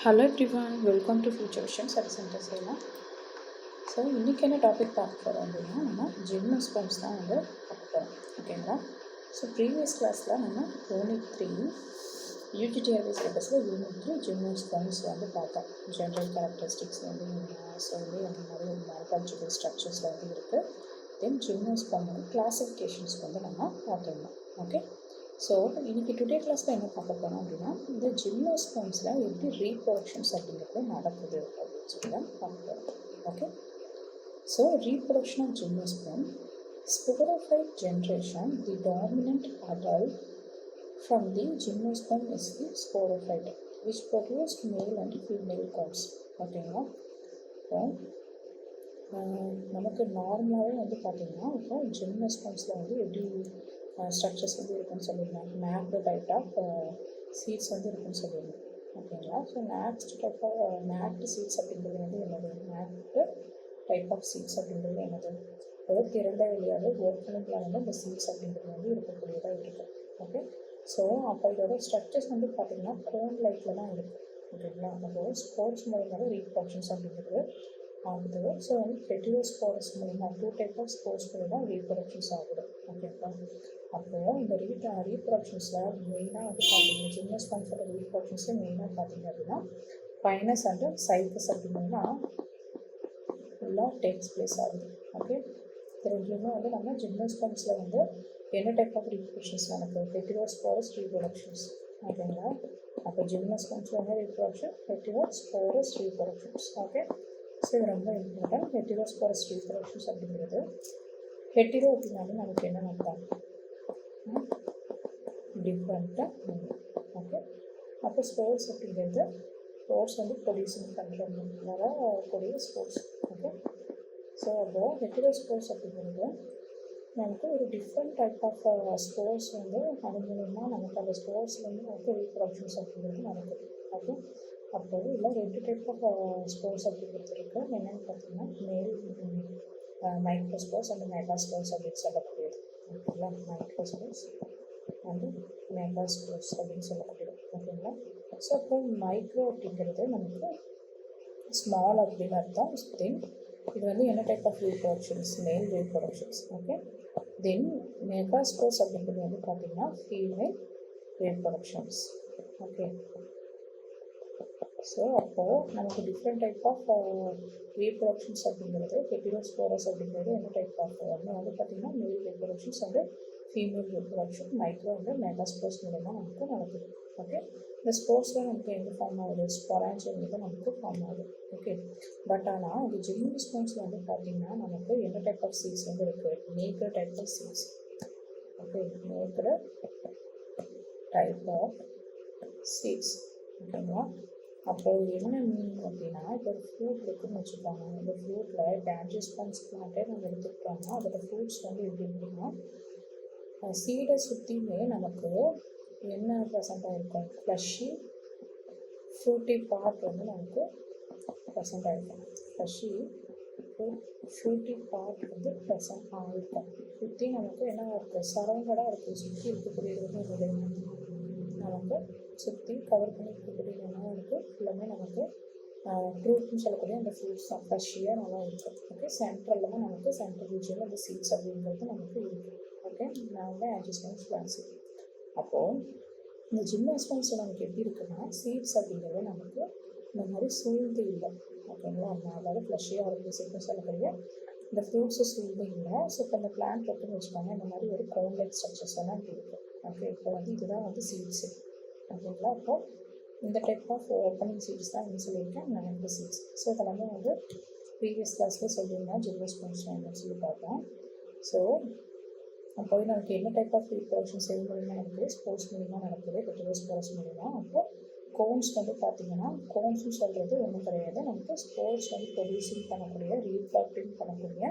Hello everyone, welcome to Future Vision Study Center Salem. So இன்றைக்கி என்ன topic பார்க்க போகிறோம் அப்படின்னா நம்ம ஜிம்னோஸ்பம்ஸ் தான் வந்து பார்க்க போகிறோம். ஓகேங்களா? ஸோ ப்ரீவியஸ் கிளாஸில் நம்ம யூனிட் 3 யூஜிடிஆர்வி சிலபஸில் யூனிட் 3 ஜிம்னோஸ்பம்ஸ் வந்து பார்த்தோம். ஜென்ரல் கேரக்டரிஸ்டிக்ஸ் வந்து ஸோ வந்து அந்த மாதிரி மார்பாலஜிக்கல் ஸ்ட்ரக்சர்ஸில் வந்து இருக்குது. தென் ஜிம்னோஸ்பம் வந்து கிளாசிஃபிகேஷன்ஸ் வந்து நம்ம பார்த்துருந்தோம். ஓகே, ஸோ இன்றைக்கி டுடே கிளாஸில் என்ன பார்க்க போகிறோம் அப்படின்னா இந்த ஜிம்னோஸ்பம்ஸில் எப்படி ரீப்ரொடக்ஷன்ஸ் அப்படிங்கிறது நடக்குது அப்படின்னு சொல்லி தான் பார்க்க போகிறோம். Okay, so reproduction of gymnosperm, sporophyte generation, the dominant adult from the gymnosperm is the sporophyte which produced male and female cones. ஓகேங்களா? இப்போ நமக்கு நார்மலாகவே வந்து பார்த்திங்கன்னா இப்போ ஜிம்னோஸ்பம்ஸில் வந்து எப்படி ஸ்ட்ரக்சர்ஸ் வந்து இருக்குன்னு சொல்லியிருந்தாங்க. மேக்டு டைப் ஆஃப் சீட்ஸ் வந்து இருக்குன்னு சொல்லியிருந்தேன். ஓகேங்களா? ஸோ மேக்டு சீட்ஸ் அப்படிங்கிறது வந்து என்னது? மேக்டு டைப் ஆஃப் சீட்ஸ் அப்படிங்கிறது என்னது? ஒரு திறந்த வெளியாக ஓப்பனிங்கில் வந்து இந்த சீட்ஸ் அப்படிங்கிறது வந்து இருக்கக்கூடியதாக இருக்குது. ஓகே, ஸோ அப்போ இதோட ஸ்ட்ரக்சர்ஸ் வந்து பார்த்திங்கன்னா கோன் லைட்டில் தான் இருக்குது. ஓகேங்களா? அப்போ ஸ்போர்ட்ஸ் மூலமாக ரீப்ரொடக்ஷன்ஸ் அப்படிங்கிறது ஆகுது. ஸோ வந்து ஹெட்டிரோஸ்போரஸ் மூலமாக 2 டைப் ஆஃப் ஸ்போர்ட்ஸ் மூலமாக ரீப்ரொடக்ஷன்ஸ் ஆகுது. ஓகேங்களா? அப்போது இந்த ரீப்ரொடக்ஷன்ஸில் மெயினாக வந்து பார்த்தீங்கன்னா ஜிம்னோஸ்பம்ஸோட ரீப்ரொடக்ஷன்ஸே மெயினாக பார்த்தீங்க அப்படின்னா பைனஸ் அண்ட் சைக்கஸ் அப்படின்னா ஃபுல்லாக டேக்ஸ் பிளேஸ் ஆகுது. ஓகே, இது ரெண்டுமே வந்து நம்ம ஜிம்னோஸ்பம்ஸில் வந்து என்ன டைப் ஆஃப் ரீப்ரொடக்ஷன்ஸ் நடக்குது? ஹெட்டிரோஸ்போரஸ் ரீப்ரொடக்ஷன்ஸ். ஓகேங்களா? அப்போ ஜிம்னோஸ்பம்ஸில் என்ன ரீப்ரொடக்ஷன்? ஹெட்டிரோஸ்போரஸ் ரீப்ரொடக்ஷன்ஸ். ஓகே, ஸோ இது ரொம்ப இம்பார்ட்டன்ட். ஹெட்டிரோஸ்போரஸ் ரீப்ரொடக்ஷன்ஸ் அப்படிங்கிறது ஹெட்டிரோ அப்படின்னாலும் நமக்கு என்ன அர்த்தம்? டிஃப்ரெண்ட்டாக. ஓகே, அப்போ ஸ்போர்ட்ஸ் அப்படிங்கிறது ஸ்போர்ட்ஸ் வந்து ப்ரொடியூசிங் பண்ணுறதுனால ஸ்போர்ட்ஸ். ஓகே, ஸோ அப்போது ஹெட்டிரோஸ்போர்ஸ் அப்படிங்கிறது நமக்கு ஒரு டிஃப்ரெண்ட் டைப் ஆஃப் ஸ்போர்ட்ஸ் வந்து அது மூலமா நமக்கு அந்த ஸ்போர்ட்ஸ்லேருந்து நமக்கு ரீப்ரொடக்ஷன்ஸ் அப்படிங்கிறது நடக்குது. ஓகே, அப்போது இல்லை 2 டைப் ஆஃப் ஸ்போர்ட்ஸ் அப்படிங்கிறது இருக்குது. என்னென்னு பார்த்தீங்கன்னா மேல் மைக்ரோஸ்போர்ஸ் அண்ட் மெகாஸ்போர்ஸ் அப்படின்னு சொல்லக்கூடியது. ஓகேங்களா? மைக்ரோஸ்போர்ஸ் அண்டு மெகாஸ்போர்ஸ் அப்படின்னு சொல்லக்கூடியது. ஓகேங்களா? ஸோ அப்போ மைக்ரோ அப்படிங்கிறது நமக்கு ஸ்மால் அப்படின்னு அர்த்தம். தென் இது வந்து என்ன டைப் ஆஃப் ரீப்ரொடக்ஷன்ஸ்? மேல் ரீப்ரொடக்ஷன்ஸ். ஓகே, தென் மெகாஸ்போர்ஸ் அப்படிங்கிறது வந்து பார்த்திங்கன்னா ஃபீமேல் ரீப்ரொடக்ஷன்ஸ். ஓகே, ஸோ அப்போது நமக்கு டிஃப்ரெண்ட் டைப் ஆஃப் ரீப்ரொடக்ஷன்ஸ் அப்படிங்கிறது ஹெட்டிரோஸ்போரஸ் அப்படிங்கிறது என்ன டைப் ஆஃப் ஒன்று வந்து பார்த்திங்கன்னா மேல் ரீப்ரொடக்ஷன்ஸ் வந்து female reproduction micro and megaspores மூலமாக நமக்கு நடக்குது. ஓகே, இந்த ஸ்போர்ட்ஸில் நமக்கு எங்கே ஃபார்ம் ஆகுது? ஸ்பொரான்ஜியம்ல நமக்கு ஃபார்ம் ஆகுது. ஓகே, பட் ஆனால் இந்த ஜிம்னோஸ்பம்ஸில் வந்து பார்த்திங்கன்னா நமக்கு என்ன டைப் ஆஃப் சீட்ஸ் வந்து இருக்குது? Naked type of seeds. Okay, naked type of seeds. ஓகேங்களா? அப்போது என்ன மீனிங் அப்படின்னா இப்போ ஒரு ஃப்ரூட் இருக்குதுன்னு வச்சுக்கோங்க. இந்த ஃப்ரூட்டில் டேஞ்சிஸ்பம்ஸ் பிளான்ட்டே நம்ம எடுத்துக்கிட்டோம்னா அதோட ஃப்ரூட்ஸ் வந்து எப்படி இருக்குன்னா சீடை சுற்றியுமே நமக்கு என்ன ப்ரெசண்ட்டாக இருக்கும்? ஃப்ளஷி ஃப்ரூட்டி பார்ட் வந்து நமக்கு ப்ரெசண்ட் ஆகிருக்கும். ஃப்ளஷி ஃப்ரூட்டி பார்ட் வந்து ப்ரெசண்ட் ஆகிருக்கும். சுற்றி நமக்கு என்ன இருக்குது? சரௌண்டடாக இருக்குது. சுற்றி இருக்கக்கூடியது வந்து நமக்கு சுற்றி கவர் பண்ணி இருக்கக்கூடிய என்னவோ இருக்குது ஃபுல்லாமே நமக்கு ஃப்ரூட்னு சொல்லக்கூடிய அந்த ஃப்ரூட்ஸ் தான் ஃப்ரெஷ்ஷியாக நல்லா இருக்கும். ஓகே, சென்ட்ரலில் தான் நமக்கு சென்ட்ரல் ரீஜனில் அந்த சீட்ஸ் அப்படிங்கிறது நமக்கு இருக்குது. ஓகே, நான் வந்து ஆன்ஜியோஸ்பர்ம்ஸ் பிளான்ஸ். அப்போது இந்த ஜிம்னோஸ்பர்ம்ஸ் நமக்கு எப்படி இருக்குன்னா சீட்ஸ் அப்படிங்கிறது நமக்கு இந்த மாதிரி சூழ்ந்து இல்லை. ஓகேங்களா? அதாவது ஃப்ளஷியாக இருக்குது சீட்னு சொல்லக்கூடிய இந்த ஃப்ரூட்ஸு சூழ்ந்து இல்லை. ஸோ இப்போ இந்த பிளான்ட் இருக்குன்னு வச்சுக்கோங்க, இந்த மாதிரி ஒரு கோன் லைக் ஸ்ட்ரக்சர்ஸ் எல்லாம் இப்படி இருக்குது. ஓகே, இப்போ வந்து இதுதான் வந்து சீட்ஸு. ஓகேங்களா? அப்போது இந்த டைப் ஆஃப் ஓப்பனிங் சீட்ஸ் தான் என்ன சொல்லியிருக்கேன்? Macro seeds. ஸோ இதெல்லாமே வந்து ப்ரீவியஸ் கிளாஸ்லேயே சொல்லியிருந்தேன் ஜிம்னோஸ்பர்ம்ஸ் என்னன்னு சொல்லி பார்த்தோம். ஸோ அப்போ நமக்கு என்ன டைப் ஆஃப் ரீப்ரொடக்ஷன்ஸ் எது மூலியமாக நடக்குது? ஸ்போர்ட்ஸ் மூலியமாக நடக்குது, ஹெட்டிரோஸ்போரஸ் மூலியமாக. அப்போ கோன்ஸ் வந்து பார்த்திங்கன்னா கோன்ஸ்னு சொல்கிறது ஒன்றும் கிடையாது. நமக்கு ஸ்போர்ட்ஸ் வந்து ப்ரொடியூசிங் பண்ணக்கூடிய ரீப்ரொடக்டிங் பண்ணக்கூடிய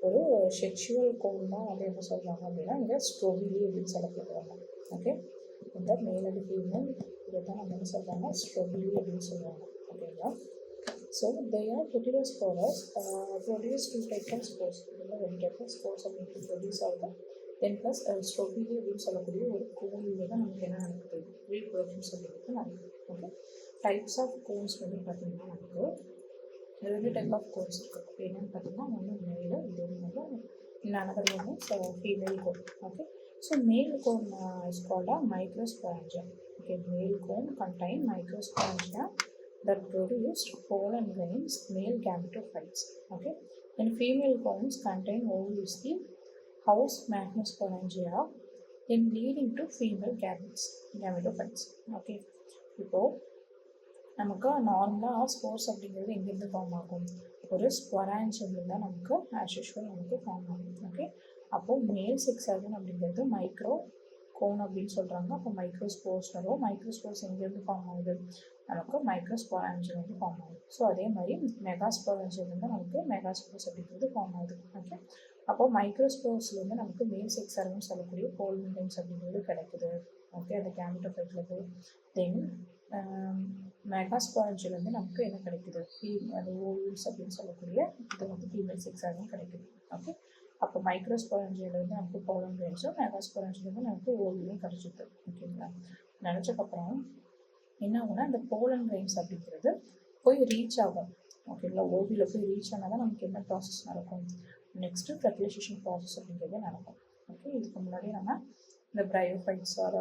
ஒரு செக்ஷுவல் கோன் தான் வந்து என்ன சொல்கிறாங்க அப்படின்னா இங்கே ஸ்ட்ரோபிலி அப்படின்னு சொல்லப்படுறாங்க. ஓகே, இந்த மேல் அண்ட் ஃபீமேல் இதை தான் நம்ம என்ன சொல்கிறாங்க? ஸ்ட்ரோபிலி அப்படின்னு சொல்லுவாங்க. ஓகேங்களா? So they are heterosporous produce 2 type of sports. இதில் 2 டைப் ஆஃப் ஸ்போர்ட்ஸ் அப்படின்னு ப்ரொடியூஸ் ஆகுது. தென் ப்ளஸ் ஸ்ட்ரோபிலி அப்படின்னு சொல்லக்கூடிய ஒரு கோனில் தான் நமக்கு என்ன நடக்குது? ரீப்ரொடக்ஷன்ஸ் அப்படிங்கிறது நடக்குது. ஓகே, டைப்ஸ் ஆஃப் கோன்ஸ் வந்து பார்த்தீங்கன்னா நமக்கு 2 டைப் ஆஃப் கோன்ஸ் இருக்குது. என்னென்னு பார்த்தீங்கன்னா ஒன்று மேல், இது வந்து another one is female cone. Okay, so male cone is called a microsporangia. Okay, male cone contain microsporangia that produce pollen grains, male gametophytes. Okay, and female cones contain obviously house magnosporangia in leading to female gametophytes. Okay, இப்போ நமக்கு நார்மலாக spores அப்படிங்கிறது எங்கேருந்து form ஆகும், ஒரு ஸ்பொரான்ஜியம் தான் நமக்கு as usual நமக்கு ஃபார்ம் ஆகும். ஓகே, அப்போது மேல் செக்ஸ் ஆர்கன் அப்படிங்கிறது மைக்ரோ கோன் அப்படின்னு சொல்கிறாங்க. அப்போ மைக்ரோஸ்போர்ஸ் வரும். மைக்ரோஸ்போர்ஸ் எங்கேருந்து ஃபார்ம் ஆகுது, நமக்கு மைக்ரோஸ்பொரான்ஜியம் வந்து ஃபார்ம் ஆகுது. ஸோ அதே மாதிரி மெகாஸ்பொரான்ஜியம் நமக்கு மெகாஸ்போர்ஸ் அப்படிங்கிறது ஃபார்ம் ஆகுது. ஓகே, அப்போது மைக்ரோஸ்போர்ஸ்லேருந்து நமக்கு மேல் செக்ஸ் ஆர்கன் சொல்லக்கூடிய போலன் கிரெயின்ஸ் அப்படிங்கிறது கிடைக்குது. ஓகே, அந்த கேமெட்டோஃபைட்டில் போய் தென் மெகாஸ்பொரான்ஜியிலேருந்து நமக்கு என்ன கிடைக்குது, அது ஓவியல்ஸ் அப்படின்னு சொல்லக்கூடிய இது வந்து ஃபீமேல் செக்ஸ் ஆர்கன் கிடைக்குது. ஓகே, அப்போ மைக்ரோஸ்பொரான்ஜியிலேருந்து நமக்கு போலன் கிரெயின்ஸும் மெகாஸ்பொரான்ஜியிலேருந்து நமக்கு ஓவியும் கிடைச்சிது. ஓகேங்களா, நினச்சக்கப்புறம் என்ன ஆகும்னா இந்த போலன் கிரெயின்ஸ் அப்படிங்கிறது போய் ரீச் ஆகும். ஓகேங்களா, ஓவியில் போய் ரீச் ஆனால் தான் நமக்கு என்ன ப்ராசஸ் நடக்கும், நெக்ஸ்ட்டு ஃபெர்டிலைசேஷன் ப்ராசஸ் அப்படிங்கிறது நடக்கும். ஓகே, இதுக்கு முன்னாடி நம்ம இந்த பிரையோஃபைட்ஸ் ஆர்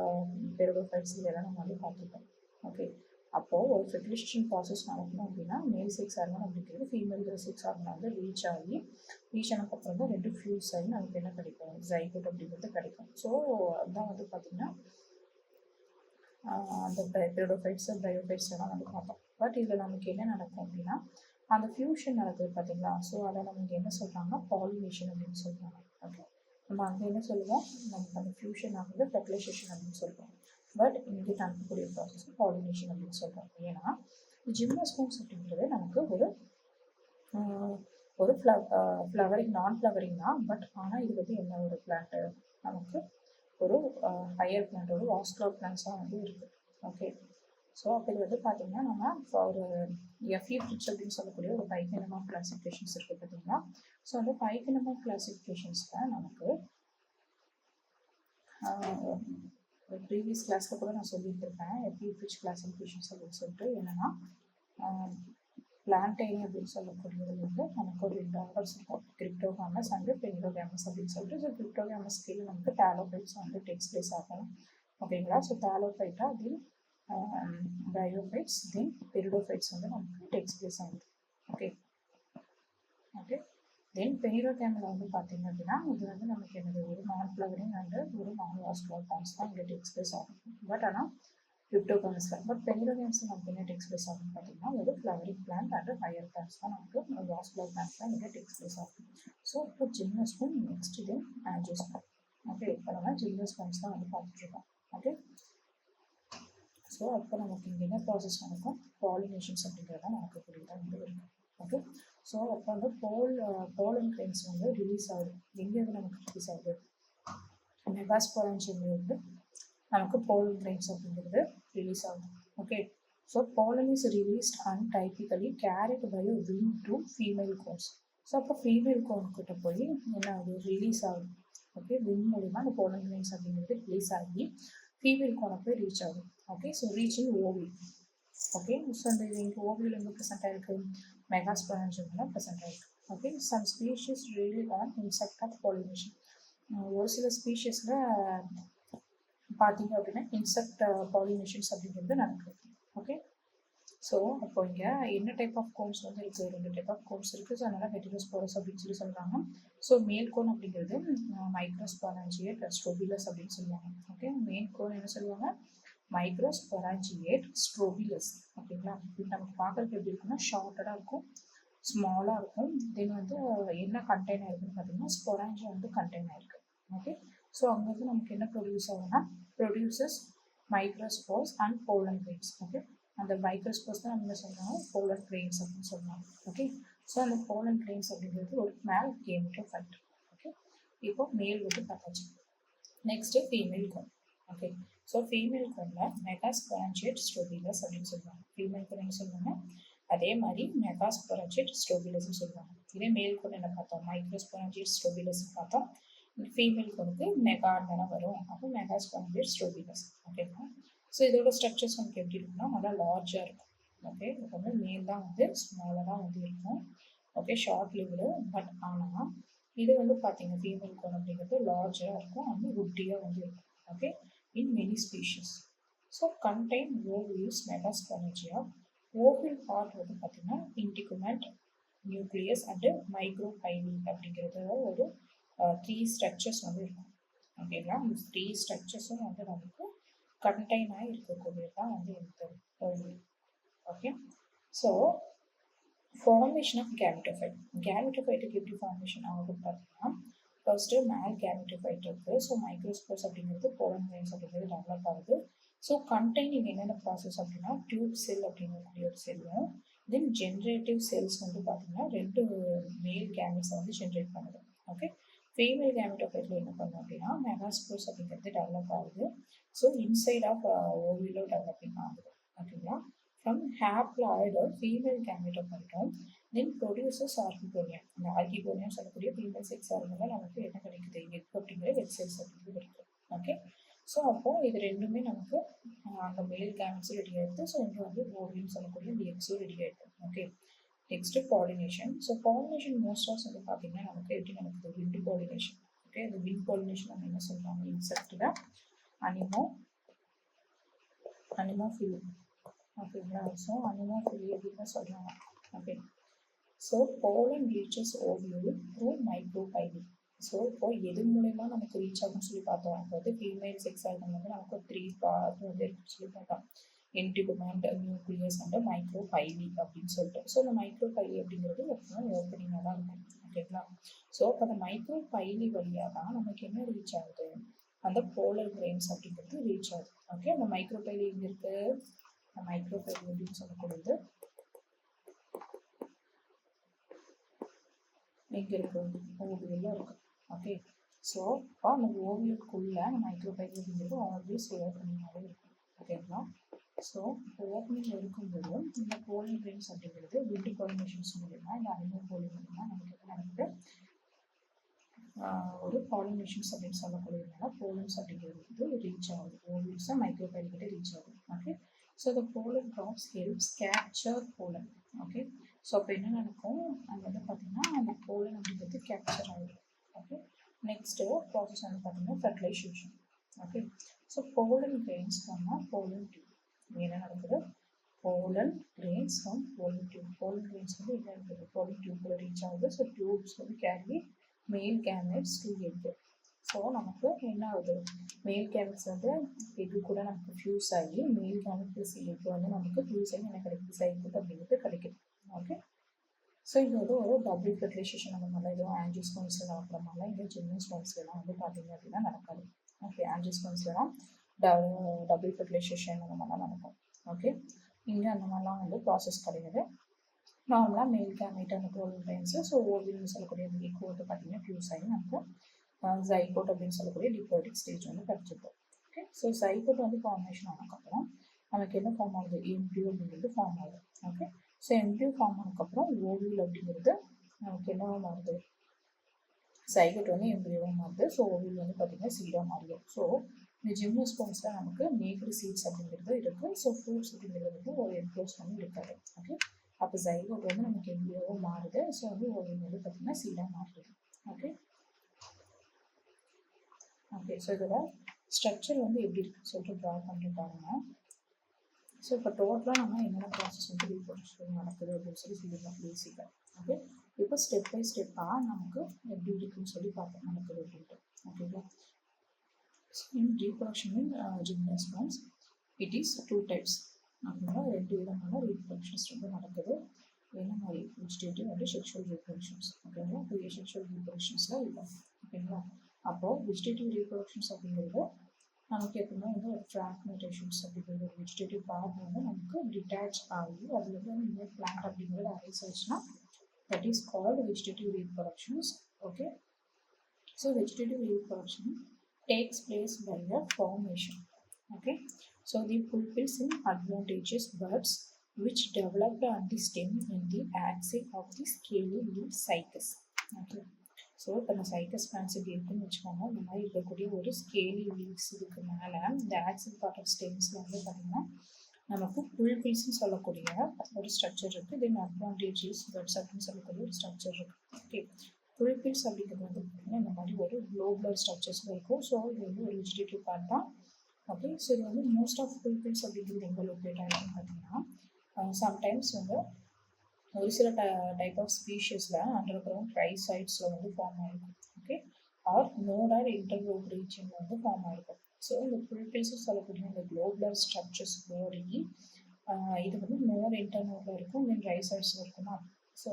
பெரிடோஃபைட்ஸ் இதெல்லாம் நம்ம வந்து பார்த்துருக்கோம். ஓகே, அப்போது ஒரு ஃபெர்டிலைசேஷன் ப்ராசஸ் நடக்கணும் அப்படின்னா மேல் செக்ஸ் ஆர்கன் அப்படிங்கிறது ஃபீமேல் செக்ஸ் ஆர்கன் வந்து ரீச் ஆனதுக்கப்புறம் தான் ரெண்டு ஃபியூஸ் ஆகி நமக்கு என்ன கிடைக்கும், ஜைகோட் அப்படிங்கிறது கிடைக்கும். ஸோ அதுதான் வந்து பார்த்திங்கன்னா அந்த பெரிடோஃபைட்ஸ் பிரையோஃபைட்ஸ் எல்லாம் வந்து பார்த்தோம். பட் இதில் நமக்கு என்ன நடக்கும் அப்படின்னா அந்த ஃபியூஷன் நடக்குது பார்த்தீங்களா. ஸோ அதை நமக்கு என்ன சொல்கிறாங்கன்னா பாலினேஷன் அப்படின்னு சொல்கிறாங்க. ஓகே, நம்ம அங்கே என்ன சொல்லுவோம், நமக்கு அந்த ஃபியூஷன் ஆகுது ஃபெர்டிலைசேஷன் அப்படின்னு சொல்லுவோம். பட் இங்கே நடக்கக்கூடிய ப்ராசஸ் பாலினேஷன் அப்படின்னு சொல்கிறோம். ஏன்னா ஜிம்னோஸ்போர்ம்ஸ் அப்படிங்கிறது நமக்கு ஒரு ஃப்ளவரிங் நான் ஃப்ளவரிங் தான். பட் ஆனால் இது வந்து என்ன ஒரு பிளான்ட்டு, நமக்கு ஒரு ஹையர் பிளான்ட், ஒரு வாஸ்குலர் பிளான்ட்ஸாக வந்து இருக்குது. ஓகே, ஸோ அப்போ இது வந்து பார்த்திங்கன்னா நம்ம ஒரு எஃப்இ ஃபிட்ச் அப்படின்னு சொல்லக்கூடிய ஒரு பைகனமா கிளாசிஃபிகேஷன்ஸ் இருக்குது பார்த்தீங்கன்னா. ஸோ அந்த பைகனமா கிளாசிஃபிகேஷன்ஸில் நமக்கு ப்ரீவியஸ் கிளாஸில் கூட நான் சொல்லியிருக்கேன் எஃப்இ ஃபிட்ச் கிளாசிஃபிகேஷன்ஸ் அப்படின்னு சொல்லிட்டு. என்னென்னா பிளான்டைனி அப்படின்னு சொல்லக்கூடியது வந்து நமக்கு ஒரு 2 ஆர்டர்ஸ் இருக்கும், கிரிப்டோகாமஸ் அண்ட் பெனிரோகாமஸ் அப்படின்னு சொல்லிட்டு. ஸோ கிரிப்டோகாமஸ் கீழே நமக்கு தாலோஃபைட்ஸ் வந்து டெக்ஸ் பிளேஸ் ஆகும். ஓகேங்களா, ஸோ தாலோஃபைட்டா தென் பிரையோஃபைட்ஸ் தென் பெரிடோஃபைட்ஸ் வந்து நமக்கு டெக்ஸ் பிளேஸ் ஆகுது. ஓகே ஓகே தென் பெனிரோகாமில் வந்து பார்த்தீங்க அப்படின்னா இது வந்து நமக்கு என்னது ஒரு நான் ஃப்ளவரிங் அண்டு ஒரு நான் வாஸ்குலர் பிளான்ட்ஸ் தான் இங்கே டெக்ஸ் பிளேஸ் ஆகும். பட் ஆனால் கிரிப்டோகாமஸில் பட் பெனிரோகாமஸில் நமக்கு என்ன டெக்ஸ் பிளேஸ் ஆகும்னு பார்த்தீங்கன்னா ஒரு flowering plant and higher plants தான் நமக்கு வாஸ்குலர் பிளான்ட்ஸ் தான் இங்கே டெக்ஸ் பிளேஸ் ஆகும். ஸோ இப்போ ஜிம்னோஸ்போர்ம் நெக்ஸ்ட் தென் ஆஞ்சியோஸ்போர்ம். ஓகே, இப்போ நம்ம ஜிம்னோஸ்போர்ம்ஸ் தான் வந்து பார்த்துட்ருக்கோம். ஓகே, ஸோ அப்போ நமக்கு இங்கே என்ன ப்ராசஸ் நடக்கும், பாலினேஷன்ஸ் அப்படிங்கிறத நடக்கக்கூடியதாக வந்து இருக்கும். ஓகே, ஸோ அப்போ வந்து போலன் கிரெயின்ஸ் வந்து ரிலீஸ் ஆகுது. எங்கேருந்து நமக்கு ரிலீஸ் ஆகுது, மெகாஸ்பொரான்ஜியம்லேருந்து நமக்கு போலன் கிரெயின்ஸ் அப்படிங்கிறது ரிலீஸ் ஆகுது. Okay, so pollen is released and typically carried by wing to female cones. So அப்போ ஃபீமேல் கோன்கிட்ட போய் என்ன ஆகுது, ரிலீஸ் ஆகுது. ஓகே, விங் மூலிமா அந்த போலன் கிரெயின்ஸ் அப்படிங்கிறது ரிலீஸ் ஆகி ஃபீமேல் கோனை போய் ரீச் ஆகுது. Okay, so reaching ovule. Okay, so இந்த இங்கே ஓவியில் எங்கே ப்ரெசென்ட் ஆகிருக்கு, மெகாஸ்பொரான்ஜியம்ல ப்ரெசென்ட் ஆகிருக்கு. Okay, some species really on insect of pollination. ஒரு சில ஸ்பீஷீஸில் பார்த்தீங்க அப்படின்னா இன்செக்ட் பாலினேஷன்ஸ் அப்படிங்கிறது நடக்குது. ஓகே, ஸோ அப்போ இங்கே என்ன டைப் ஆஃப் கோன்ஸ் வந்து இருக்குது, 2 டைப் ஆஃப் கோன்ஸ் இருக்குது. ஸோ அதனால் ஹெட்டிரோஸ்போரஸ் அப்படின்னு சொல்லி சொல்கிறாங்க. ஸோ மேல் கோன் அப்படிங்கிறது மைக்ரோஸ்பொரான்ஜியேட் ஸ்ட்ரோபிலஸ் அப்படின்னு சொல்லுவாங்க. ஓகே, மெயின் கோன் என்ன சொல்லுவாங்க, மைக்ரோஸ்பொரான்ஜியேட் ஸ்ட்ரோபிலஸ். ஓகேங்களா, இது நமக்கு பார்க்குறதுக்கு எப்படி இருக்குன்னா ஷார்ட்டடாக இருக்கும், ஸ்மாலாக இருக்கும். தென் வந்து என்ன கண்டெயின் ஆயிருக்குன்னு பார்த்தீங்கன்னா ஸ்பொரான்ஜியா வந்து கண்டெயின் ஆயிருக்கு. ஓகே, ஸோ அங்கேருந்து நமக்கு என்ன ப்ரொடியூஸ் ஆகும்னா produces microspores and pollen grains. Okay, அந்த மைக்ரோஸ்போர்ஸ் தான் நம்ம என்ன சொல்கிறாங்க, போலன் கிரெயின்ஸ் அப்படின்னு சொல்லுவாங்க. ஓகே, ஸோ அந்த போலன் கிரெயின்ஸ் அப்படிங்கிறது ஒரு மேல் கேமெட்டோஃபைட். ஓகே, இப்போ மேல் வந்து பார்த்தாச்சு. Next female cone. Okay, so female கோனில் மெகாஸ்பொரான்ஜியேட் ஸ்ட்ரோபிலஸ் அப்படின்னு சொல்லுவாங்க. ஃபீமேல் கோன் என்ன சொல்லுவாங்க, அதே மாதிரி மெகாஸ்பொரான்ஜியேட் ஸ்ட்ரோபிலஸ்ன்னு சொல்லுவாங்க. இதே மேல் கோன் என்ன பார்த்தோம், மைக்ரோஸ்பொரான்ஜியேட் ஸ்ட்ரோபிலஸ்ன்னு பார்த்தோம். ஃபீமேல் கோனுக்கு மெகான்னு தானே வரும், அப்போ மெகாஸ்பொரான்ஜியேட் ஸ்ட்ரோபிலஸ். ஓகேங்களா, ஸோ இதோட ஸ்ட்ரக்சர்ஸ் நமக்கு எப்படி இருக்குன்னா நல்லா லார்ஜாக இருக்கும். ஓகே, இப்போ வந்து மேல் தான் வந்து ஸ்மாலாக வந்து இருக்கும். Okay, short lived. பட் ஆனால் இது வந்து பார்த்தீங்க ஃபீமேல் கோன் அப்படிங்கிறது லார்ஜராக இருக்கும், அண்ட் woody-ஆ வந்து இருக்கும். Okay, in many species. So contain ovules megasporangia. Ovule part வந்து பார்த்தீங்கன்னா இன்டிகுமெண்ட், நியூக்ளியஸ் அண்டு மைக்ரோபைலி அப்படிங்கிறது ஒரு 3 ஸ்ட்ரக்சர்ஸ் வந்து இருக்கும். ஓகேங்களா, இந்த 3 ஸ்ட்ரக்சர்ஸும் வந்து நமக்கு கண்டெயின் ஆகி இருக்கக்கூடியது தான் வந்து இந்த ovule. Okay, so formation of gametophyte. கேமிட்டோஃபைட்டுக்கு எப்படி ஃபார்மேஷன் ஆகுதுன்னு பார்த்தீங்கன்னா, ஃபர்ஸ்ட்டு மேல் கேமிட்டோஃபைட் இருக்குது. ஸோ மைக்ரோஸ்போர்ஸ் அப்படிங்கிறது போலன் கிரெயின்ஸ் அப்படிங்கிறது டெவலப் ஆகுது. ஸோ கண்டெய்னிங் என்னென்ன ப்ராசஸ் அப்படின்னா டியூப் செல் அப்படிங்கக்கூடிய ஒரு செல்லும், தென் ஜென்ரேட்டிவ் செல்ஸ் வந்து பார்த்தீங்கன்னா 2 மேல் கேமெட்ஸை வந்து ஜென்ரேட் பண்ணுது. ஓகே, ஃபீமேல் கேமிட்டோஃபைட்டில் என்ன பண்ணும் அப்படின்னா மெகாஸ்போர்ஸ் அப்படிங்கிறது டெவலப் ஆகுது. ஸோ இன்சைட் ஆஃப் ஓவிலோ டெவலப்பிங் ஆகுது. ஓகேங்களா, from haploid female gametophyte then produces archegonium. இந்த archegonium சொல்லக்கூடிய ஃபீமேல் செக்ஸ் ஆர்கனில் நமக்கு என்ன கிடைக்குது, எக் அப்படிங்கிற எக் செல்ஸ் அப்படிங்கிறது கிடைக்குது. ஓகே, ஸோ அப்போ இது ரெண்டுமே நமக்கு அந்த மேல் கேமெட்ஸும் ரெடி ஆகிடுது. ஸோ இங்கே வந்து ஓவியம் சொல்லக்கூடிய இந்த எக்ஸும் ரெடி ஆகிடுது. Okay, next pollination. So pollination most of வந்து பார்த்தீங்கன்னா நமக்கு எப்படி நடக்குது, விண்ட் பாலினேஷன். ஓகே, இந்த விண்ட் பாலினேஷன் நம்ம என்ன சொல்கிறாங்க, இன்செக்டில் அனிமோஃபிலி. ஓகேங்களா, ஸோ அனிமோஃபிலி அப்படின்னு சொல்கிறாங்க. Okay, so pollen reaches ovule through micropyle. So இப்போ எது மூலயமா நமக்கு ரீச் ஆகும்னு சொல்லி பார்த்தோம். அதாவது ஃபீமேல் செக்ஸ் ஆர்கன் வந்து நமக்கு 3 பார்ட் வந்து இருக்குன்னு சொல்லி பார்த்தோம், இன்டிகுமெண்ட், நியூக்ளியஸ் அண்ட் மைக்ரோபைலி அப்படின்னு சொல்லிட்டு. ஸோ இந்த மைக்ரோபைலி அப்படிங்கிறது எப்பவும் ஓப்பனிங்காக தான் இருக்கும். ஓகேங்களா, ஸோ இப்போ அந்த மைக்ரோபைலி வழியாக தான் நமக்கு என்ன ரீச் ஆகுது, அந்த போலர் கிரெயின்ஸ் அப்படிங்கிறது ரீச் ஆகுது. ஓகே, அந்த மைக்ரோபைலி எங்கே இருக்குது, மைக்ரோபைலி அப்படின்னு சொல்லக்கூடியது எங்கே இருக்குது, ஓவியலில் இருக்குது. ஓகே, ஸோ இப்போ அந்த ஓவியலுக்குள்ளே அந்த மைக்ரோபைலி அப்படிங்கிறது ஆல்வேஸ் ஓப்பனிங்காகவே இருக்கும். ஓகேங்களா, ஸோ ஓப்பனிங் இருக்கும்போது இந்த போலன் கிரெயின்ஸ் அப்படிங்கிறது விண்ட் பாலினேஷன்ஸ் மூலமா இந்த அனிமல் போலி மூலமா நமக்கு என்ன நடக்குது, ஒரு பாலினேஷன்ஸ் அப்படின்னு சொல்லக்கூடியதுனால போலன்ஸ் அப்படிங்கிறது வந்து ரீச் ஆகுது, ஓவியல்ஸை மைக்ரோபைலி கிட்ட ரீச் ஆகுது. Okay, so the pollen drops helps capture pollen. Okay, so அப்போ என்ன நடக்கும், அங்கே வந்து பார்த்தீங்கன்னா அந்த போலன் அப்படிங்கிறது கேப்சர் ஆகிடும். ஓகே, நெக்ஸ்ட்டு ப்ராசஸ் வந்து பார்த்தீங்கன்னா fertilization. Okay, so pollen grains from pollen tube. என்ன நடக்குது, pollen grains from pollen tube. Pollen grains வந்து என்ன இருக்குது, போலன் டியூப்பில் ரீச் ஆகுது. ஸோ டியூப்ஸ் வந்து carry male gametes to egg. ஸோ நமக்கு என்ன ஆகுது, மேல் கேமெட்ஸ் வந்து எக்கு கூட நமக்கு ஃபியூஸ் ஆகி மேல் கேமெட் ப்ளஸ் எக்கு வந்து நமக்கு ஃபியூஸ் ஆகி என்ன கிடைக்குது, சைக்கிள் அப்படிங்கிறது கிடைக்குது. ஓகே, ஸோ இது வந்து ஒரு டபுள் ஃபெர்டிலைசேஷன் அந்த மாதிரிலாம் எதுவும் ஆன்ஜியோஸ்பர்ம்ஸில் நடக்கிற மாதிரிலாம் இல்லை ஜிம்னோஸ்பர்ம்ஸ்லாம் வந்து பார்த்தீங்க அப்படின்னா நடக்காது. ஓகே, ஆன்ஜியோஸ்பர்ம்ஸ்லாம் டபுள் ஃபெர்டிலைசேஷன் அந்த மாதிரிலாம் நடக்கும். ஓகே, இங்கே அந்த மாதிரிலாம் வந்து ப்ராசஸ் கிடையாது. நார்மலாக மேல் கேமெட் அந்த போலன் கிரெயின்ஸு, ஸோ ஓவியல்னு சொல்லக்கூடிய அந்த எக்கு வந்து பார்த்தீங்கன்னா ஃபியூஸ் ஆகி நமக்கு ஜைகோட் அப்படின்னு சொல்லக்கூடிய டிப்ளாய்டிக் ஸ்டேஜ் வந்து கிடச்சிருக்கும். ஓகே, ஸோ ஜைகோட் வந்து ஃபார்மேஷன் ஆனதுக்கப்புறம் நமக்கு என்ன ஃபார்ம் ஆகுது, எம்ப்ரியூ அப்படிங்கிறது ஃபார்ம் ஆகுது. ஓகே, ஸோ எம்ப்ரியூ ஃபார்ம் ஆனதுக்கப்புறம் ஓவியல் அப்படிங்கிறது நமக்கு என்னவா மாறுது, ஜைகோட் வந்து எம்ப்ரியூவாக மாறுது. ஸோ ஓவியல் வந்து பார்த்திங்கன்னா சீடாக மாறிடும். ஸோ இந்த ஜிம்னோஸ்பர்ம்ஸில் நமக்கு நேக்கட் சீட்ஸ் அப்படிங்கிறது இருக்குது. ஸோ ஃப்ரூட்ஸ் அப்படிங்கிறது வந்து ஒரு என்க்ளோஸ் பண்ணி இருக்காது. ஓகே, அப்போ ஜைகோட் வந்து நமக்கு எம்ப்ரியூவாக மாறுது. ஸோ வந்து ஓவியல் வந்து பார்த்திங்கன்னா சீடாக மாறுது. ஓகே, ஓகே, ஸோ இதோட ஸ்ட்ரக்சர் வந்து எப்படி இருக்குன்னு சொல்லிட்டு ட்ரா பண்ணிட்டு பாருங்க. ஸோ இப்போ டோட்டலாக நம்ம என்னென்ன ப்ராசஸ் வந்து ரீப்ரொடக்ஷன் நடக்குது அப்படின்னு சொல்லி சொல்லிடலாம் பேசிக்காக. ஓகே, இப்போ ஸ்டெப் பை ஸ்டெப்பாக நமக்கு எப்படி இருக்குன்னு சொல்லி பார்ப்போம் நடக்குது அப்படின்ட்டு. ஓகேங்களா, in reproduction in gymnosperms it is 2 types. அப்படின்னா 2 விதமான ரீப்ரொடக்ஷன்ஸ் வந்து நடக்குது. என்ன மாதிரி, வெஜிடேட்டிவ் அண்ட் செக்ஷுவல் ரீப்ரொடக்ஷன்ஸ். ஓகேங்களா, செக்ஷுவல் ரீப்ரொடக்ஷன்ஸில் இல்லை. ஓகேங்களா, அப்போது வெஜிடேட்டிவ் ரீப்ரொடக்ஷன்ஸ் அப்படிங்கிறது நமக்கு எப்பவுமே வந்து ஒரு ஃப்ராக்மெண்டேஷன்ஸ் அப்படிங்கிறது ஒரு வெஜிடேட்டிவ் பார்ட் வந்து நமக்கு டிட்டாச் ஆகி அதுலேருந்து இன்னொரு பிளான்ட் அப்படிங்கிறது அரைஸ் ஆச்சுன்னா that is called vegetative reproductions. Okay, so vegetative reproduction takes place by the formation. Okay, so the pulpils in advantageous buds which developed on the stem in the axil of the scaly leaf cycles. Okay, so இப்போ இந்த cycas plans இப்படி இருக்குன்னு வச்சுக்கோங்க. இந்த மாதிரி இருக்கக்கூடிய ஒரு scaly leaves இதுக்கு மேலே இந்த ஆக்சில் பார்ட் ஆஃப் ஸ்டெம்ஸில் வந்து பார்த்திங்கன்னா நமக்கு புல்பில்ஸ்ன்னு சொல்லக்கூடிய ஒரு ஸ்ட்ரக்சர் இருக்குது. தென் அட்வான்டேஜஸ் பட்ஸ் அப்படின்னு சொல்லக்கூடிய ஒரு ஸ்ட்ரக்சர் இருக்குது. ஓகே, புல்பில்ஸ் அப்படிங்கிறது வந்து பார்த்திங்கன்னா இந்த மாதிரி ஒரு குளோபுலர் ஸ்ட்ரக்சர்ஸில் இருக்கும். ஸோ இது வந்து ஒரு வெஜிடேட்டிவ் பார்ட் தான். ஓகே, ஸோ இது வந்து மோஸ்ட் ஆஃப் புல்பில்ஸ் அப்படிங்கிறது எங்கே லொக்கேட் ஆகிருக்குன்னு பார்த்தீங்கன்னா சம்டைம்ஸ் வந்து ஒரு சில டைப் ஆஃப் ஸ்பீஷிஸில் அண்டர் கிரவுண்ட் ட்ரை சைட்ஸில் வந்து ஃபார்ம் ஆகிருக்கும். ஓகே, ஆர் நோடார் இன்டர்க்ளோப் ரீஜனில் வந்து ஃபார்ம் ஆகிருக்கும். ஸோ இந்த புல்பில்ஸ் சொல்லக்கூடிய இந்த குளோபுலர் ஸ்ட்ரக்சர்ஸ் போடி இது வந்து நோர் இன்டர்னோடில் இருக்கும், தென் ட்ரை சைட்ஸில் இருக்குமா. ஸோ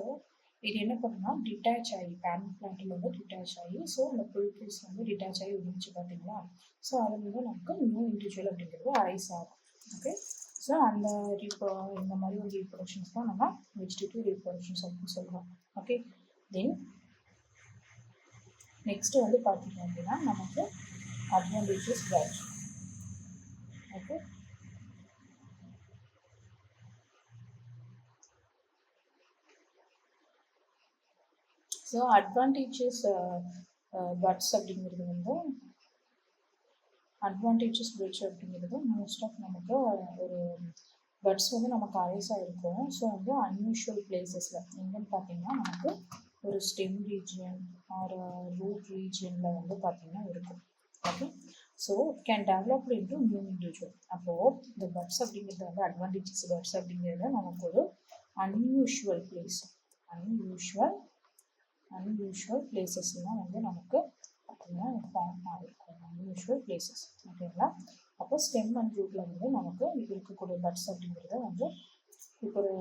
இது என்ன பண்ணுன்னா டிட்டாச் ஆகி பேரண்ட் பிளான்ட்டில் வந்து டிட்டாச் ஆகி, ஸோ அந்த புல்பில்ஸ் வந்து டிட்டாச் ஆகி இருந்துச்சு பார்த்தீங்களா. ஸோ அது வந்து நமக்கு நியூ இண்டிவிஜுவல் அப்படிங்கிறது அரைஸ் ஆகும். ஓகே, ஸோ அந்த இந்த மாதிரி ஒரு ரீப்ரொடக்ஷன்ஸ் தான் நம்ம வெஜிடேட்டிவ் ரீப்ரொடக்ஷன்ஸ் அப்படின்னு சொல்கிறோம். ஓகே, தென் நெக்ஸ்ட்டு வந்து பார்த்தீங்க அப்படின்னா நமக்கு advantages patch. Okay, so advantages buds அப்படிங்கிறது வந்து அட்வான்டேஜஸ் பிரிட்ஜ் அப்படிங்கிறது மோஸ்ட் ஆஃப் நமக்கு ஒரு பட்ஸ் வந்து நமக்கு அரைஸாக இருக்கும். ஸோ வந்து அன்யூஷுவல் பிளேசஸில் எங்கன்னு பார்த்தீங்கன்னா நமக்கு ஒரு ஸ்டெம் ரீஜியன் ஆர் ரூட் ரீஜியனில் வந்து பார்த்திங்கன்னா இருக்கும். Okay, so can develop into new individual. அப்போது இந்த பட்ஸ் அப்படிங்கிறது வந்து அட்வான்டேஜஸ் பட்ஸ் அப்படிங்கிறது நமக்கு ஒரு அன்யூஷுவல் பிளேஸ் அன்யூஷுவல் பிளேசஸ்லாம் வந்து நமக்கு பார்த்தீங்கன்னா ஃபார்ம் ஆகிருக்கும். Unusual places. ஓகேங்களா, அப்போ ஸ்டெம் அண்ட் ரூட்டில் வந்து நமக்கு இருக்கக்கூடிய பட்ஸ் அப்படிங்கிறத வந்து இப்போ ஒரு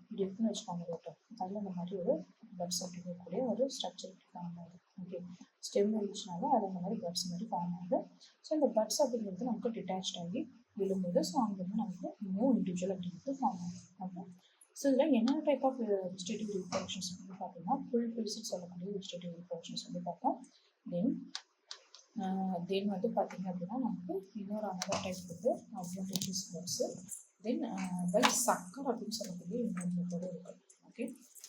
இப்படி இருக்குன்னு வச்சுக்கோங்க ரூட்டு, அதில் இந்த மாதிரி ஒரு பட்ஸ் அப்படிங்கக்கூடிய ஒரு ஸ்ட்ரக்சர் ஃபார்ம் ஆகுது. ஓகே, ஸ்டெம் இருந்துச்சுனால அது அந்த மாதிரி பட்ஸ் மாதிரி ஃபார்ம் ஆகுது. ஸோ இந்த பட்ஸ் அப்படிங்கிறது நமக்கு டிட்டாச் ஆகி விழும்போது ஸோ அங்கேருந்து நமக்கு நியூ இண்டிவிஜுவல் அப்படிங்கிறது ஃபார்ம் ஆகும். ஓகே, ஸோ இதில் என்னென்ன டைப் ஆஃப் வெஜிடேட்டிவ் ரீப்ரொடக்ஷன்ஸ் வந்து பார்த்தீங்கன்னா புல்பில்ஸ்ன்னு சொல்லக்கூடிய வெஜிடேட்டிவ் ரீப்ரொடக்ஷன்ஸ் வந்து பார்த்தோம். தென் வந்து பார்த்தீங்க அப்படின்னா நமக்கு இன்னொரு அனதர் டைப் வந்து அட்வான்டேஜஸ் பட்ஸு. தென் பை சக்கர் அப்படின்னு சொல்லக்கூடிய இன்னொரு மெத்தடும் இருக்குது. ஓகே,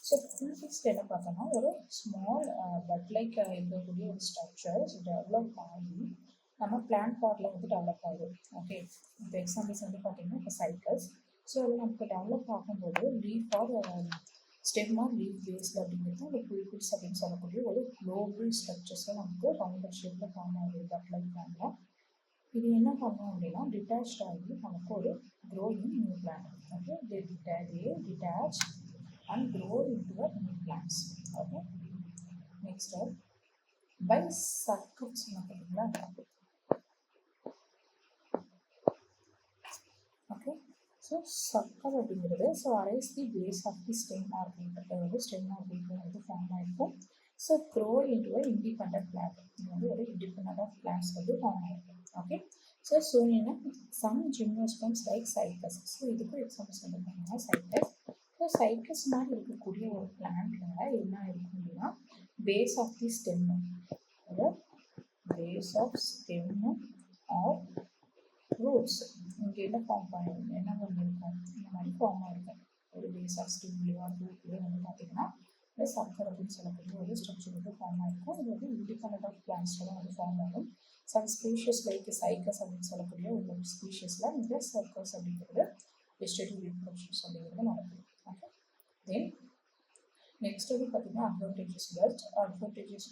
ஸோ புல்பில்ஸில் என்ன பார்த்தோம்னா ஒரு ஸ்மால் பட் லைக் இருக்கக்கூடிய ஒரு ஸ்ட்ரக்சர்ஸ் டெவலப் ஆகி நம்ம பிளான்ட் பாட்டில் வந்து டெவலப் ஆகும். ஓகே, இப்போ எக்ஸாம்பிள்ஸ் வந்து பார்த்தீங்கன்னா இப்போ சைக்கஸ். ஸோ அது நமக்கு டெவலப் ஆகும்போது leaf or stem or leaf பேஸில் அப்படிங்கிறது அந்த புல்பில்ஸ் அப்படின்னு சொல்லக்கூடிய ஒரு குளோபல் ஸ்ட்ரக்சர்ஸில் நமக்கு ரவுண்டர் ஷேப்பில் ஃபார்ம் ஆகுது பட் லைக் பிளான்ட்ல. இது என்ன பண்ணோம் அப்படின்னா டிட்டாச் ஆகி நமக்கு ஒரு growing new plant. Okay, they detach and grow into a new plants. Okay, next by சர்க்கம்ஸ் பார்த்தீங்களா. ஓகே, ஸோ சக்கர் அப்படிங்கிறது so arise the base of the stem or root வந்து ஸ்டெம் ஆர் ரூட் வந்து form ஆகிருக்கும். So grow into a independent plant. இது வந்து ஒரு independent of plants வந்து ஃபார்ம் ஆகிருக்கும். ஓகே, ஸோ என்ன some gymnosperms like cycas. So இதுக்கும் எக்ஸாம்பிள்ஸ் வந்து பார்த்தீங்கன்னா சைக்கஸ். ஸோ சைக்கஸ் மாதிரி இருக்கக்கூடிய ஒரு பிளான்ட்ல என்ன இருக்கும் அப்படின்னா base of the stem, base of stem or roots இங்கே என்ன ஃபார்ம் பண்ணிருக்கும், என்ன பண்ணியிருக்கோம், இந்த மாதிரி ஃபார்ம் ஆகிருக்கும். ஒரு பேஸ் ஆஃப் ஸ்டெம்லேயோ ரூட்லேயோ வந்து பார்த்தீங்கன்னா இந்த சர்க்கர் அப்படின்னு சொல்லக்கூடிய ஒரு ஸ்ட்ரக்சர் வந்து ஃபார்ம் ஆகிருக்கும். இது வந்து இண்டிபெண்டன்ட் ஆஃப் பிளான்ட்ஸோட வந்து ஃபார்ம் ஆகும். சம் ஸ்பீஷியஸ் லைக் சைக்கஸ் அப்படின்னு சொல்லக்கூடிய ஒரு ஸ்பீஷியஸில் இந்த சர்க்கஸ் அப்படிங்கிறது வெஜிடேட்டிவ் ரீப்ரொடக்ஷன்ஸ் அப்படிங்கிறது நடக்குது. ஓகே, தென் நெக்ஸ்ட் வந்து பார்த்தீங்கன்னா அட்வான்டேஜஸ்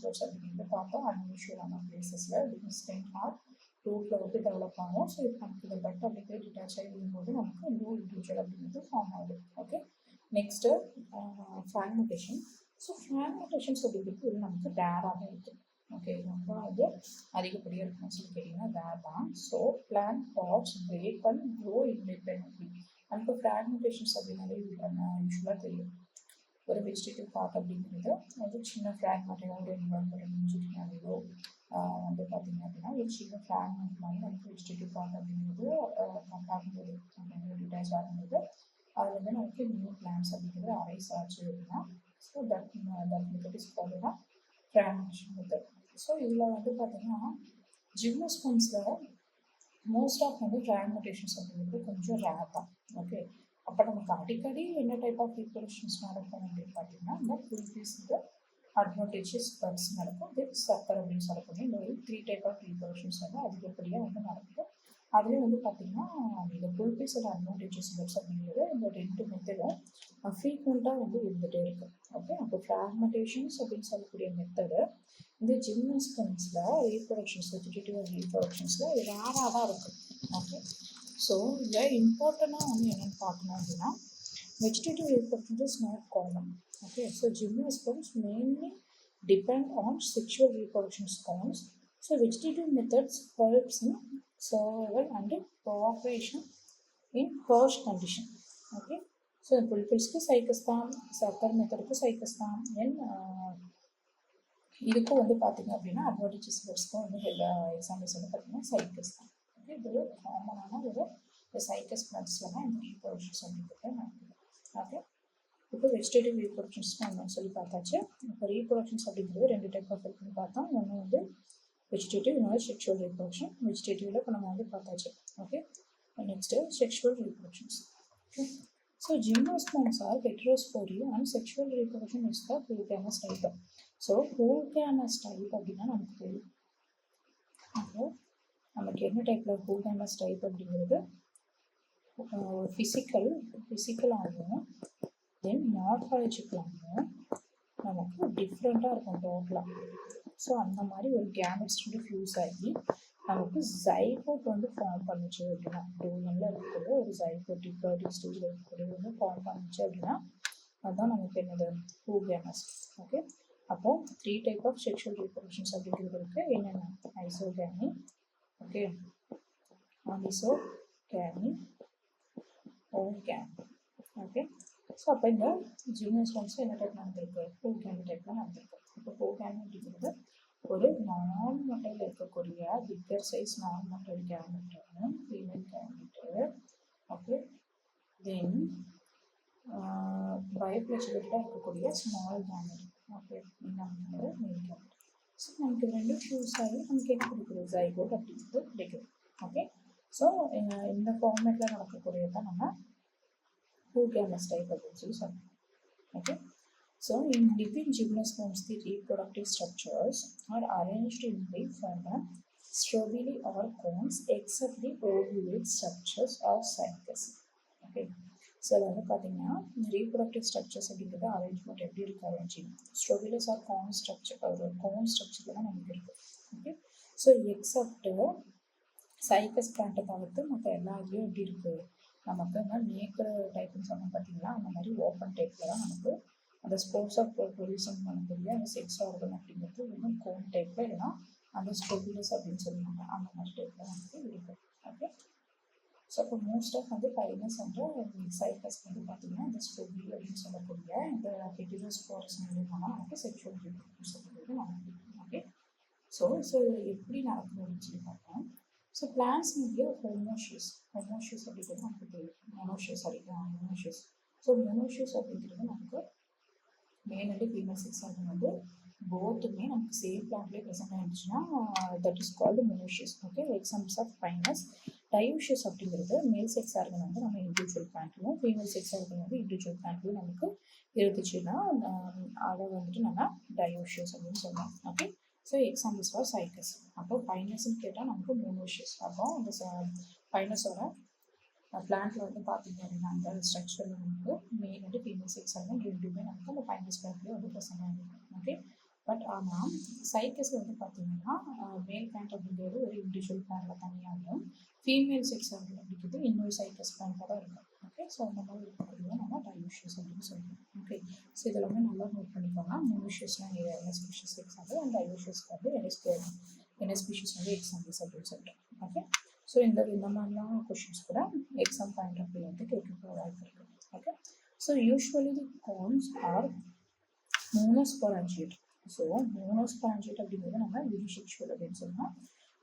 பட்ஸ் அப்படிங்கிறது பார்த்தோம். அன்யூஷுவலான பிளேசஸில் ஸ்டெம் ஆர் ரூட்டில் வந்து டெவலப் ஆகும். ஸோ இப்போ நமக்கு இந்த பட் அப்படிங்கிறது டிட்டாச் ஆகி வரும்போது நமக்கு நியூ இண்டிவிஜுவல் அப்படிங்கிறது ஃபார்ம் ஆகுது. Okay, next fragmentation. ஸோ ஃப்ராக்மெண்டேஷன்ஸ் அப்படிங்கிறது இது நமக்கு ரேராக இருக்குது. ஓகே, ரொம்ப வந்து அதிகப்படியாக இருக்குன்னு சொல்லி கேட்டிங்கன்னா ரேர் தான். So plant parts break and grow independently. நமக்கு ஃப்ராக்மெண்டேஷன்ஸ் அப்படின்னாலே யூஸ்வலாக தெரியும். ஒரு வெஜிடேட்டிவ் பார்ட் அப்படிங்கிறது வந்து சின்ன ஃப்ராக்மெண்ட் ஒரு இன்ஜினியரிங்கோ வந்து பார்த்திங்க அப்படின்னா ஒரு சின்ன ஃப்ராக்மெண்ட் மாதிரி நமக்கு வெஜிடேட்டிவ் பார்ட் அப்படிங்கிறது கட் ஆகும்போது டிட்டாச் ஆகும்போது அதில் வந்து நமக்கு நியூ பிளான்ட்ஸ் அப்படிங்கிறது அரைஸ் ஆச்சு அப்படின்னா ஸோ தட் மெத்தட் இஸ் கால்டுனா ஃப்ராக்மெண்டேஷன் மெத்தட். ஸோ இதில் வந்து பார்த்திங்கன்னா ஜிம்னோஸ்பம்ஸில் மோஸ்ட் ஆஃப் வந்து ஃப்ராக்மெண்டேஷன்ஸ் அப்படிங்கிறது கொஞ்சம் ரேர் தான். ஓகே, அப்போ நமக்கு அடிக்கடி என்ன டைப் ஆஃப் ரீப்ரொடக்ஷன்ஸ் நடக்கும் அப்படின்னு பார்த்தீங்கன்னா இந்த புல்பில்ஸ் இந்த அட்வான்டேஜஸ் பர்ஸ் நடக்கும். வித் சக்கர் அப்படின்னு சொல்லக்கூடிய இந்த 3 டைப் ஆஃப் ரீப்ரொடக்ஷன்ஸ் வந்து அதிகப்படியாக வந்து நடக்குது. அதுலேயும் வந்து பார்த்திங்கன்னா இந்த புல்பீஸோட அட்வான்டேஜஸ் பர்ஸ் அப்படிங்கிறது இந்த 2 மெத்தடும் ஃப்ரீக்வெண்ட்டாக வந்து இருந்துகிட்டே இருக்குது. ஓகே, அப்போ ஃப்ராக்மெண்டேஷன்ஸ் அப்படின்னு சொல்லக்கூடிய மெத்தடு இந்த ஜிம்னாஸ்பம்ஸில் ரீப்ரொடக்ஷன்ஸ் வெஜிடேட்டிவ் ரீப்ரொடக்ஷன்ஸில் ரேராக தான் இருக்குது. ஓகே, ஸோ இதில் இம்பார்ட்டண்ட்டாக வந்து என்னென்னு பார்க்கணும் அப்படின்னா vegetative reproduction is not common. Okay, so gymnosperms mainly depend on sexual reproduction sperms. So vegetative methods helps in survival and cooperation in harsh condition. Okay, so pulpils ku cycles தான், sucker method ku cycles தான், then இதுக்கும் வந்து பார்த்தீங்க அப்படின்னா advantages பர்ஸ்க்கும் வந்து examples வந்து பார்த்தீங்கன்னா cycas தான். ஓகே, இது ஒரு காமனான ஒரு சைக்கஸ் பிளான்ட்ஸில் தான் இந்த ரீப்ரொடக்ஷன்ஸ் அப்படிங்கிறது நடக்குது. ஓகே, இப்போ வெஜிடேட்டிவ் ரீப்ரொடக்ஷன்ஸ் நம்ம சொல்லி பார்த்தாச்சு. இப்போ ரீப்ரொடக்ஷன்ஸ் அப்படிங்கிறது 2 டைப் ஆஃப் இருக்குன்னு பார்த்தோம். ஒன்று வந்து வெஜிடேட்டிவ், இன்னொரு செக்ஷுவல் ரீப்ரொடக்ஷன். வெஜிடேட்டிவில் இப்போ நம்ம வந்து பார்த்தாச்சு. Okay, next sexual reproductions. Okay, so gymnosperms are heterosporous and sexual reproduction is the polygamous type. So polygamous type அப்படின்னா நமக்கு தெரியும். அப்போ நமக்கு என்ன டைப்பில் போலிகாமஸ் டைப் அப்படிங்கிறது ஃபிசிக்கலாகவும் தென் மார்ஃபாலஜிக்கலாகவும் நமக்கு டிஃப்ரெண்ட்டாக இருக்கும் டோட்டலாக. ஸோ அந்த மாதிரி ஒரு கேமெட்ஸ் வந்து ஃபியூஸ் ஆகி நமக்கு ஜைகோட் வந்து ஃபார்ம் பண்ணிச்சு அப்படின்னா, டோனில் இருக்கக்கூடிய ஒரு ஜைகோட் டிப்ளாய்டிக் ஸ்டேஜில் இருக்கக்கூடிய வந்து ஃபார்ம் பண்ணிச்சு அப்படின்னா அதுதான் நமக்கு என்னது போலிகாமஸ். ஓகே, அப்போ 3 டைப் ஆஃப் செக்ஷுவல் ரீப்ரொடக்ஷன்ஸ் அப்படிங்கிறது இருக்குது. என்னென்ன? Isogamy, okay, anisogamy, oogamy. Okay, so அப்போ இந்த ஜிம்னோஸ்பர்ம்ஸ் என்ன டைப் நடந்திருக்கு? போலிகாமி டைப்பில் நடந்திருக்கு. இப்போ போலிகாமி அப்படிங்கிறது ஒரு நான் மட்டையில் இருக்கக்கூடிய பிக்கர் சைஸ் நான் மட்டைல் கேமெட்டும் ஃபீமேல் கேமெட்டு. ஓகே, தென் பயோபிளச்சில் இருக்கக்கூடிய ஸ்மால் கேமெட். ஓகே, என்னது மெயின் கேமெட். ஸோ நமக்கு 2 ஃபியூஸ் ஆகி நமக்கு என்ன கிடைக்குது? ஜைகோட் அப்படிங்கிறது கிடைக்குது. ஓகே, ஸோ இந்த ஃபார்மேட்டில் நடக்கக்கூடியதான் நம்ம போலிகாமஸ் டைப் அப்படின்னு சொல்லி சொல்லுவோம். Okay, so in living gymnosperms the reproductive structures are arranged in the form of strobili or cones except the ovulate structures or cycles. Okay, so வந்து பார்த்தீங்கன்னா இந்த ரீப்ரொடக்டிவ் ஸ்ட்ரக்சர்ஸ் அப்படிங்கிறது அரேஞ்ச்மெண்ட் எப்படி இருக்குது? அரேஞ்சிங் ஸ்ட்ரோபிலஸ் ஆர் கோன் ஸ்ட்ரக்சர், ஒரு cone ஸ்ட்ரக்சரில் தான் நமக்கு இருக்குது. ஓகே, ஸோ எக்ஸப்ட் சைக்கஸ் பிளான்ட்டை தவிர்த்து மற்ற எல்லா இதுலேயும் எப்படி இருக்குது? நமக்கு இந்த நேக்கர் டைப்னு சொன்னால் பார்த்தீங்கன்னா அந்த மாதிரி ஓப்பன் டைப்பில் தான் நமக்கு அந்த ஸ்போர்ட்ஸ் ஆஃப் ப்ரொடியூஷன் பண்ணக்கூடிய அந்த செக்ஸ் ஆர்கன் அப்படிங்கிறது இன்னும் கோன் டைப்பில் இல்லைன்னா அந்த ஸ்டோபிலஸ் அப்படின்னு சொல்லுவாங்க, அந்த மாதிரி டைப்பில் நமக்கு இருக்குது. ஓகே, ஸோ அப்போ மோஸ்ட் ஆஃப் வந்து பைனஸ் அண்ட் சைக்கஸ் வந்து பார்த்திங்கன்னா இந்த ஸ்டோபிலி அப்படின்னு சொல்லக்கூடிய இந்த ஹெட்டிரோஸ்போரஸ் மூலமாக நமக்கு செக்ஷுவல் ரீப்ரொடக்ஷன் அப்படிங்கிறது நமக்கு. ஓகே, ஸோ எப்படி நடக்குது அப்படின்னு சொல்லி பார்த்தோம். ஸோ பிளான்ஸ் மீடியா ஹோமோஷியஸ் அப்படிங்கிறது நமக்கு தெரியும். மோனோஷியஸ் ஸோ மோனோஷியஸ் அப்படிங்கிறது நமக்கு மேல் அண்ட் ஃபீமேல் செக்ஸ் ஆர்கன் வந்து போத்துமே நமக்கு சேம் பிளான்ட்லேயே ப்ரெசென்ட் ஆகிடுச்சுன்னா that is called monoecious. Okay, examples of pinus. Dioecious அப்படிங்கிறது மேல் செக்ஸ் ஆர்கன் வந்து நம்ம இண்டிவிஜுவல் பிளான்ட்லையும் ஃபீமேல் செக்ஸ் ஆர்கன் வந்து இண்டிவிஜுவல் பிளான்ட்லையும் நமக்கு இருந்துச்சுன்னா அதை வந்துட்டு நம்ம டையூஷியஸ் அப்படின்னு சொல்லுவோம். Okay, so examples for cycas. அப்போ பைனஸ்ன்னு கேட்டால் நமக்கு மோனோஷியஸ். அப்போ அந்த பைனஸோட பிளான்ட்ல வந்து பார்த்தீங்க அப்படின்னா அந்த ஸ்ட்ரக்சரில் நமக்கு மேல் அண்ட் ஃபீமேல் செக்ஸ் ஆர்கன் ரெண்டுமே நமக்கு அந்த பைனஸ் பிளான்ட்லேயே வந்து ப்ரெசென்ட் ஆகிருக்கும். ஓகே, பட் ஆனால் சைக்கஸில் வந்து பார்த்தீங்கன்னா மேல் பிளான்ட் அப்படிங்கிறது ஒரு இண்டிவிஜுவல் பிளான்ட்டில் தனியாகவும் ஃபீமேல் செக்ஸ் ஆர்கன் அப்படிங்கிறது இன்னொரு சைக்கஸ் பிளான்ட்டாக தான் இருக்கும். ஓகே, ஸோ அந்த மாதிரி இருக்கக்கூடிய நம்ம டையூஷியஸ் அப்படின்னு சொல்லுவோம். ஓகே, ஸோ இதெல்லாமே நல்லா நோட் பண்ணிக்கோங்க. மோனோஷியஸ்னால் என்ன ஸ்பீஷிஸ் எக்ஸாம்பிள் அண்ட் டையூஷியஸ்க்கு வந்து என்ன ஸ்பீஷிஸ் வந்து எக்ஸாம்பிள்ஸ் அப்படின்னு சொல்லிட்டு. ஓகே, ஸோ இந்த மாதிரிலாம் கொஷின்ஸ் கூட எக்ஸாம் பாயிண்ட் ஆஃப் வியூ வந்து கேட்க வாய்ப்பு இருக்குது. Okay, so usually the cones are monosporangiate. So monosporangiate அப்படிங்கிறது நம்ம யூனிசெக்சுவல் அப்படின்னு சொன்னால்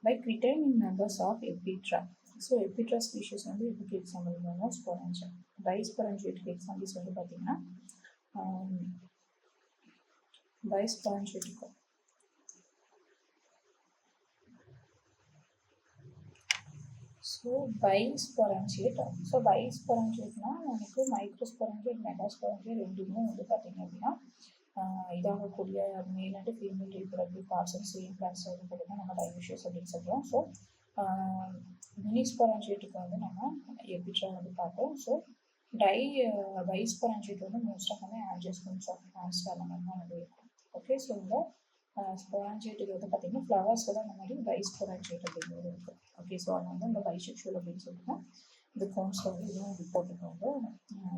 like retain in members of Ephedra. So Ephedra species வந்து இதுக்கு எக்ஸாம்பிள் மோனோஸ்பொராஞ்சியேட். டைஸ்பொராஞ்சியேட்டுக்கு எக்ஸாம்பிள்ஸ் வந்து பார்த்தீங்கன்னா டைஸ்பொராஞ்சியேட்டுக்கு ஸோ பைஸ்பொராஞ்சியேட். ஸோ பைஸ்பொராஞ்சியேட்னா நமக்கு மைக்ரோஸ்பொராஞ்சியேட் மெகாஸ்பொராஞ்சியேட் ரெண்டுமே வந்து பார்த்தீங்க அப்படின்னா இதாகக்கூடிய male and female reproductive parts and same plants வந்து பார்த்திங்கன்னா நம்ம டையூஷியஸ் அப்படின்னு சொல்கிறோம். ஸோ மினிஸ்பொரான்ஜியேட்டுக்கு வந்து நம்ம எபிட்ரா வந்து பார்த்தோம். ஸோ பைஸ்பொரான்ஜியேட் வந்து மோஸ்ட்டாக வந்து ஆன்ஜியோஸ்பர்ம்ஸ் ஆஃப் பிளான்ஸ் அந்த மாதிரி தான் வந்து இருக்கும். ஓகே, ஸோ இந்த ஸ்பொரான்ஜியேட்டுக்கு வந்து பார்த்திங்கன்னா ஃப்ளவர்ஸோட அந்த மாதிரி பைஸ்பொரான்ஜியேட் அப்படிங்கிறது இருக்குது. ஓகே, ஸோ அது வந்து இந்த பைசெக்ஷுவல் அப்படின்னு சொல்லிட்டு இந்த கோன்ஸ் வந்து இதுவும் ரிப்போர்ட்டுக்கு வந்து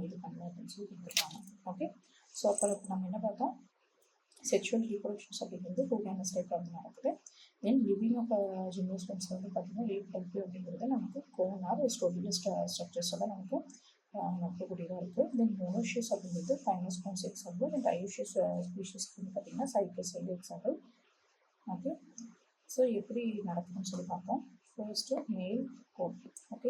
இது பண்ணல அப்படின்னு சொல்லி கொடுத்துருக்காங்க. ஓகே, ஸோ அப்போ நம்ம என்ன பார்த்தோம், செக்ஷுவல் ரீப்ரொடக்ஷன்ஸ் அப்படிங்கிறது ஹூகேனஸ் டைப் வந்து நடக்குது. தென் லிவிங் ஆஃப் ஜிம்னோஸ்பெர்ம்ஸ் வந்து பார்த்திங்கன்னா ரீப்ரொடக்டிவ் அப்படிங்கிறது நமக்கு கோன் ஆர் ஸ்டோபிலஸ் ஸ்ட்ரக்சர்ஸோட நமக்கு நடக்கக்கூடியதாக இருக்குது. தென் மோனோஷியஸ் அப்படிங்கிறது கைனோஸ்பெர்ம்ஸ் எக்ஸாம்பிள். தென் டையூஷியஸ் ஸ்பீஷிஸ்க்கு வந்து பார்த்திங்கன்னா சைப்ரஸ் வந்து எக்ஸாம்பிள். ஓகே, ஸோ எப்படி நடக்குதுன்னு சொல்லி பார்ப்போம். First male cone. Okay,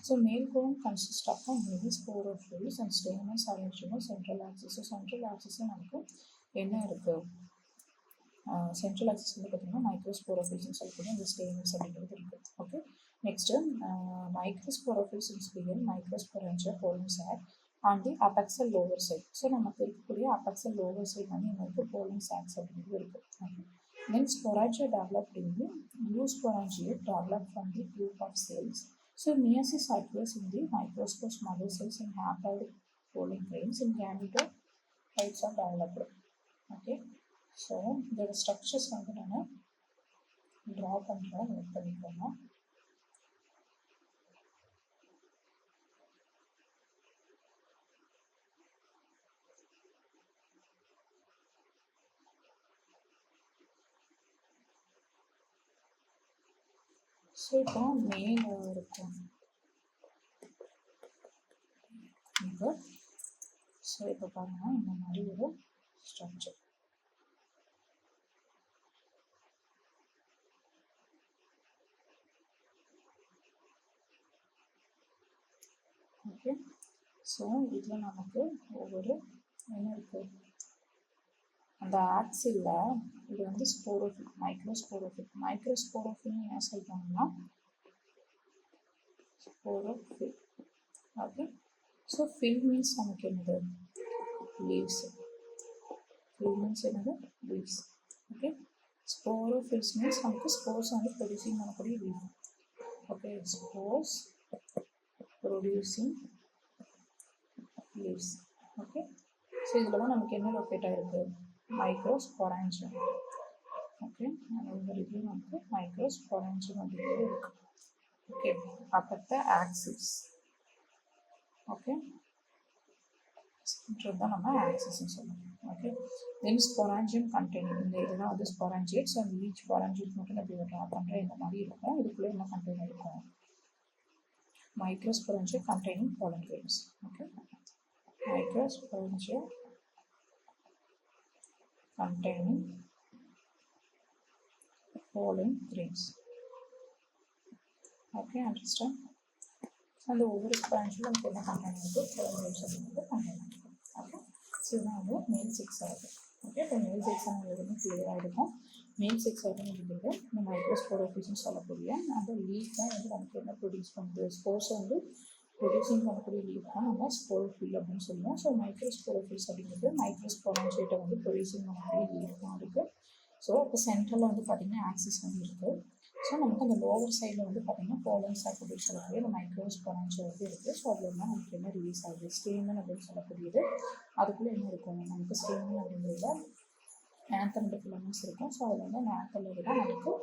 so male cone consist of many sporophylls and stamens arrange in central axis. So central ஆக்சிஸில் நமக்கு என்ன இருக்குது, சென்ட்ரல் ஆக்சிஸ் வந்து பார்த்திங்கன்னா மைக்ரோஸ்போரோஃபில்ஸ்னு சொல்லக்கூடிய இந்த ஸ்டேமன்ஸ் அப்படிங்கிறது இருக்குது. Okay, next microsporophylls began microsporangia pollen sac on the abaxial lower side. So நமக்கு இருக்கக்கூடிய அபெக்சல் லோவர் சைட் வந்து எங்களுக்கு போலன் சாக்ஸ் அப்படிங்கிறது இருக்குது. Okay, then sporangia developed in the eusporangiate developed from the group of cells. So meiosis occurs in the microscope mother cells and haploid pollen grains in gametophytes are developed. Okay, so the structures வந்து நம்ம draw பண்ணுறோம், note பண்ணிக்கோங்க. So இப்போ மேலே இருக்கும் இப்போ. So இப்போ பாருங்கள் இந்த மாதிரி ஒரு ஸ்ட்ரக்சர். ஓகே, ஸோ இதில் நமக்கு ஒவ்வொரு என்ன இருக்குது, அந்த ஆக்சில் இது வந்து ஸ்போரோஃபில், மைக்ரோஸ்போரோஃபில்னு என்ன சொல்கிறாங்கன்னா sporophyll. Okay, so fill means நமக்கு என்னது, லீவ்ஸ். ஃபில் மீன்ஸ் என்னது, லீவ்ஸ். ஓகே, ஸ்போரோஃபில்ஸ் மீன்ஸ் நமக்கு ஸ்போர்ஸ் வந்து ப்ரொடியூசிங் பண்ணக்கூடிய leave. Okay, spores producing leaves. Okay, so இதில் தான் நமக்கு என்ன லொக்கேட் ஆகிருக்கு, மைக்ரோஸ்பொரான்ஜியம். ஓகே, ஒவ்வொரு இதுவும் நமக்கு மைக்ரோஸ்பொரான்ஜியம் அப்படிங்கிறது இருக்குது. ஓகே, அப்போ ஆக்சிஸ். ஓகே, தான் நம்ம ஆக்சிஸ்ன்னு சொல்லணும். ஓகே, தென் ஸ்பொரான்ஜியம் கண்டெய்னிங், இந்த இதெல்லாம் வந்து ஸ்பொரான்ஜியேட்ஸ். ஸோ ஈச் ஸ்பொரான்ஜியேட் மட்டும் அப்படி ட்ரா பண்ணுற இந்த மாதிரி இருக்கும். இதுக்குள்ளே என்ன கண்டெய்ன் இருக்கும், microsporangium containing pollen grains. Okay, microsporangium containing pollen grains. Okay, understand? அந்த ஒவ்வொரு ஸ்பான்ஜிலும் நமக்கு என்ன கண்டெய்ன் ஆகுது, pollen grains அப்படிங்கிறது கண்டெய்ன் ஆகுது. ஓகே, ஸோ இதான் வந்து மேல் செக்ஸ் ஆகுது. ஓகே, இப்போ மேல் செக்ஸ் எதுவுமே கிளியராக இருக்கும். மேல் செக்ஸ் ஆகுது அப்படிங்கிறது இந்த மைக்ரோஸ்போரோஃபில்ஸ்னு சொல்லக்கூடிய அந்த லீஃப் தான் வந்து நமக்கு என்ன ப்ரொடியூஸ் பண்ணுது, ஸ்போர்ஸை வந்து ப்ரொடியூசிங் பண்ணக்கூடிய லீஃப் தான் நம்ம ஸ்போரோஃபில் அப்படின்னு சொல்லுவோம். ஸோ மைக்ரோஸ்போரோஃபில்ஸ் அப்படிங்கிறது மைக்ரோஸ்பொரான்ஜியேட்டை வந்து ப்ரொடியூசிங் பண்ணக்கூடிய லீஃப் தான் இருக்குது. ஸோ இப்போ சென்ட்ரலில் வந்து பார்த்திங்கன்னா ஆக்சிஸ் வந்து இருக்குது. ஸோ நமக்கு அந்த லோவர் சைடில் வந்து பார்த்திங்கன்னா போலன் சாக் அப்படின்னு சொல்லக்கூடிய இந்த மைக்ரோஸ்பொரான்ஜியா வந்து இருக்குது. ஸோ அதில் இருந்தால் நமக்கு என்ன ரிலீஸ் ஆகுது, ஸ்டேமன் அப்படின்னு சொல்லக்கூடியது. அதுக்குள்ளே என்ன இருக்கும், நமக்கு ஸ்டேமன் அப்படிங்கிறத ஆந்தர் அண்ட் ஃபிலமெண்ட்ஸ் இருக்கும். ஸோ அதில் வந்து அந்த ஆந்தரில் தான் நமக்கு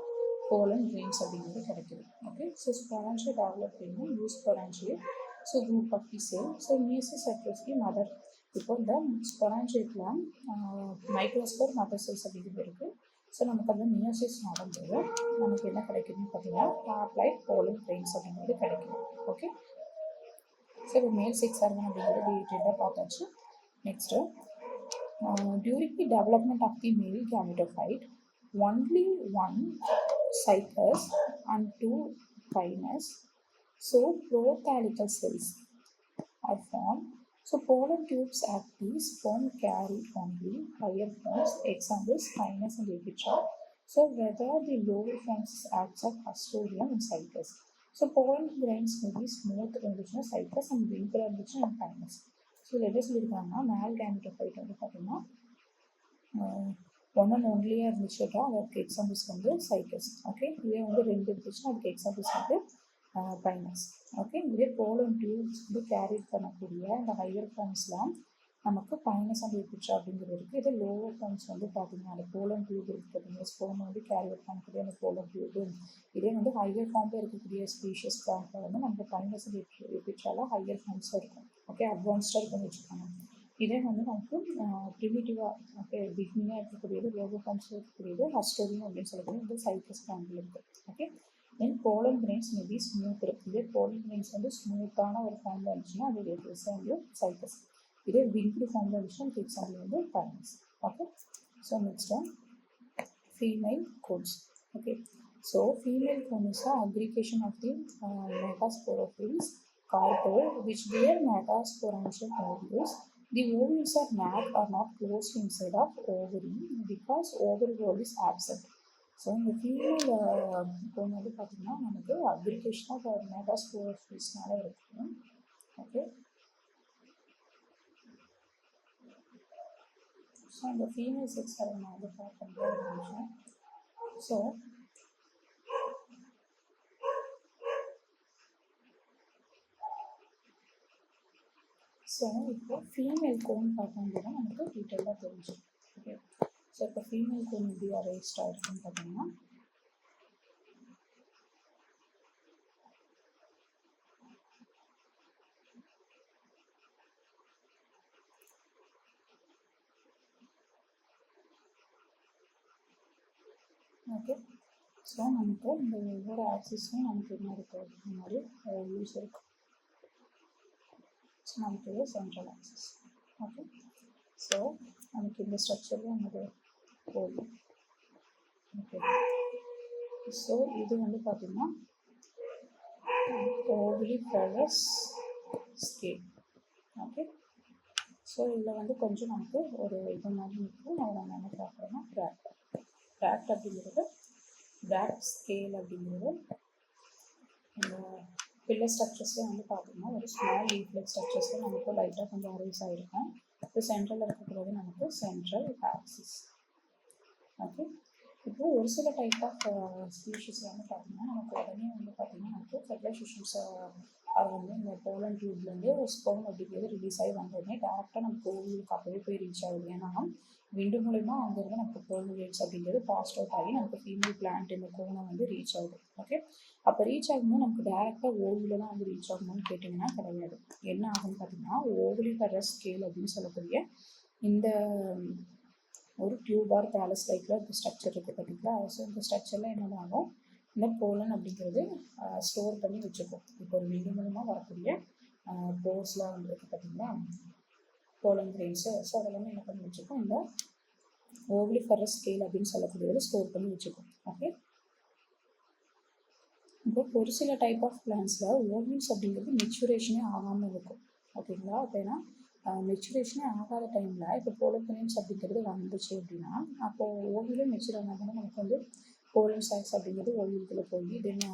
pollen grains அப்படிங்கிறது கிடைக்குது. ஓகே, ஸோ ஸ்பொரான்ஜியா டெவலப் பண்ணி eusporangiate. So group of the cell. So meiosis across the mother. இப்போ இந்த ஸ்பொரான்ஜியேட்டில் மைக்ரோஸ்போர் மதர் செல்ஸ் அப்படிங்கிறது இருக்குது. ஸோ நமக்கு அந்த மியோசிஸ் நடந்தது நமக்கு என்ன கிடைக்குதுன்னு பார்த்தீங்கன்னா ஹாப்ளாய்ட் pollen grains அப்படிங்கிறது கிடைக்குது. ஓகே, ஸோ இப்போ மேல் செக்ஸ் ஆர்கன் அப்படிங்கிறது டீட்டெயிலாக பார்த்தாச்சு. Next during the development of the male gametophyte, only one cyclus and two kinase, so prothalical cells are formed. So pollen tubes at the sperm carry only higher forms, examples kinase and epitra. So whether the lower forms acts as custodian in cyclus. So pollen grains may be smooth in the cyclus and wrinkle in kinase. So இதில் எப்படி சொல்லியிருக்காங்கன்னா மேல் gametophyte வந்து பார்த்திங்கன்னா one and ஒன்லியாக இருந்துச்சுன்னா அதுக்கு examples வந்து cycas. Okay, இதே வந்து 2 இருந்துச்சுன்னா அதுக்கு எக்ஸாம்பிள்ஸ் வந்து பைனஸ். ஓகே, இதே போலன் டியூப்ஸ் வந்து கேரி பண்ணக்கூடிய இந்த ஹையர் ஃபார்ம்ஸ்லாம் நமக்கு பைனஸ் அண்ட் எபிட்ரா அப்படிங்கிறது இருக்குது. இதே லோவர் ஃபார்ம்ஸ் வந்து பார்த்தீங்கன்னா அந்த போலன் டியூப் இருக்குது பார்த்தீங்கன்னா, ஸ்போம் வந்து கேரி பண்ணக்கூடிய அந்த போலன் டியூப். இதே வந்து ஹையர் ஃபார்மில் இருக்கக்கூடிய ஸ்பீஷியஸ் ஃபார்மில் வந்து நமக்கு பைனஸ் அண்ட் எபிட்ரால ஹையர் ஃபார்ம்ஸாக இருக்கும். ஓகே, அட்வான்ஸ்டாக இருக்குன்னு வச்சுக்கோங்க. இதே வந்து நமக்கு ப்ரிமிட்டிவாக ஓகே பிகினிங்காக இருக்கக்கூடியது லோகோ ஃபார்ம்ஸில் இருக்கக்கூடியது ஹஸ்டோரியம் அப்படின்னு சொல்லக்கூடிய இந்த சைக்கஸ் ஃபார்மில் இருக்குது. ஓகே, தென் போலன் கிரெயின்ஸ் மேபி ஸ்மூத் இருக்குது. இதே போலன் கிரெயின்ஸ் வந்து ஸ்மூத்தான ஒரு ஃபார்மில் இருந்துச்சுன்னா அது வந்து சைக்கஸ். இதே விங்க்டு ஃபார்மில் இருந்துச்சுன்னா அதுக்கு எக்ஸாம்பிள் வந்து Pinus. Okay, so next one female cones. Okay, so female cone is aggregation of the metasporophytes carpel which bear metasporantial ovules. The ovules are not closed inside of ovary because ovary wall is absent. So இந்த female cone வந்து பார்த்திங்கன்னா நமக்கு aggregation of மெட்டாஸ்போரோஃபில்ஸ்னால இருக்கும். Okay, so இந்த female sex நான் வந்து பார்க்கும்போது ஒரு நிமிஷம். ஸோ இப்போ ஃபீமேல் கோன் பார்த்தோம்னா நமக்கு டீட்டெயிலாக தெரிஞ்சிடும். ஓகே, ஸோ இப்போ ஃபீமேல் கோன் எப்படி அரேஸ்ட் ஆகிருக்குன்னு பார்த்தீங்கன்னா ஓகே, ஸோ நமக்கு இந்த ஒவ்வொரு ஆக்சிஸும் நமக்கு என்ன இருக்குது இந்த மாதிரி யூஸ் இருக்குது. ஸோ நமக்கு இது சென்ட்ரல் ஆக்சிஸ். ஓகே, ஸோ நமக்கு இந்த ஸ்ட்ரக்சரில் நமக்கு போகும். ஓகே, ஸோ இது வந்து பார்த்திங்கன்னா ஓவிலிஃபெரஸ் ஸ்கேல். ஓகே, ஸோ இதில் வந்து கொஞ்சம் நமக்கு ஒரு இது மாதிரி இருக்கும். நம்ம என்ன பார்க்குறோன்னா ட்ராக்ட் அப்படிங்கிறது ட்ராக்ட் ஸ்கேல் அப்படிங்கிறது இந்த பில்லர் ஸ்ட்ரக்சர்ஸில் வந்து பார்த்திங்கன்னா ஒரு ஸ்மால் லீஃப்லெட் ஸ்ட்ரக்சர்ஸில் நமக்கு லைட்டாக கொஞ்சம் அரேஸ் ஆகிருக்கும். இப்போ சென்ட்ரலில் இருக்கக்கூடாது நமக்கு சென்ட்ரல் ஆக்சிஸ். ஓகே, இப்போது ஒரு சில டைப் ஆஃப் ஸ்பீஷிஸ் வந்து பார்த்திங்கன்னா நமக்கு உடனே வந்து பார்த்திங்கன்னா நமக்கு ஃபெர்டிலைசேஷன்ஸ் அது வந்து இந்த போலன் டியூப்லேருந்து ஸ்போம் அப்படிங்கிறது ரிலீஸ் ஆகி வந்தோடனே டேரெக்டாக நமக்கு ஓவிலுக்கு அப்போவே போய் ரீச் ஆகுது. ஏன்னா விண்டு மூலமா அங்கேருந்து நமக்கு போலனேட்ஸ் அப்படிங்கிறது பாஸ் அவுட் ஆகி நமக்கு ஃபீமேல் பிளான்ட் இந்த கோனை வந்து ரீச் ஆகுது. ஓகே, அப்போ ரீச் ஆகும்போது நமக்கு டேரெக்டாக ஓவில தான் வந்து ரீச் ஆகுமான்னு கேட்டிங்கன்னா கிடையாது. என்ன ஆகும்னு பார்த்தீங்கன்னா ஓவிலிஃபெரஸ் ஸ்கேல் அப்படின்னு சொல்லக்கூடிய இந்த ஒரு டியூபார் பேலஸ் டைப்பில் இந்த ஸ்ட்ரக்சர் இருக்குது பார்த்தீங்களா. ஸோ இந்த ஸ்ட்ரக்சரில் என்ன ஆகும், இந்த போலன் அப்படிங்கிறது ஸ்டோர் பண்ணி வச்சுக்கும். இப்போ ஒரு விண்டு மூலமாக வரக்கூடிய போர்ஸ்லாம் வந்து இருக்குது பார்த்தீங்களா போலன் கிரெயின்ஸு. ஸோ அதெல்லாமே என்ன பண்ணி வச்சுக்கோம், இந்த ஓவிலிஃபெரஸ் ஸ்கேல் அப்படின்னு சொல்லக்கூடியது ஸ்டோர் பண்ணி வச்சுக்கோம். ஓகே, இப்போ ஒரு சில டைப் ஆஃப் பிளான்ஸில் ஓவில்ஸ் அப்படிங்கிறது மெச்சுரேஷனே ஆகாமல் இருக்கும். ஓகேங்களா, அப்போ ஏன்னா மெச்சுரேஷனே ஆகாத டைமில் இப்போ போலோகிரெயின்ஸ் அப்படிங்கிறது வந்துச்சு அப்படின்னா அப்போது ஓவிலே மெச்சூர் ஆனால் தானே நமக்கு வந்து போலன் சாக்ஸ் அப்படிங்கிறது ஓவிலுக்குள்ளே போய் தென்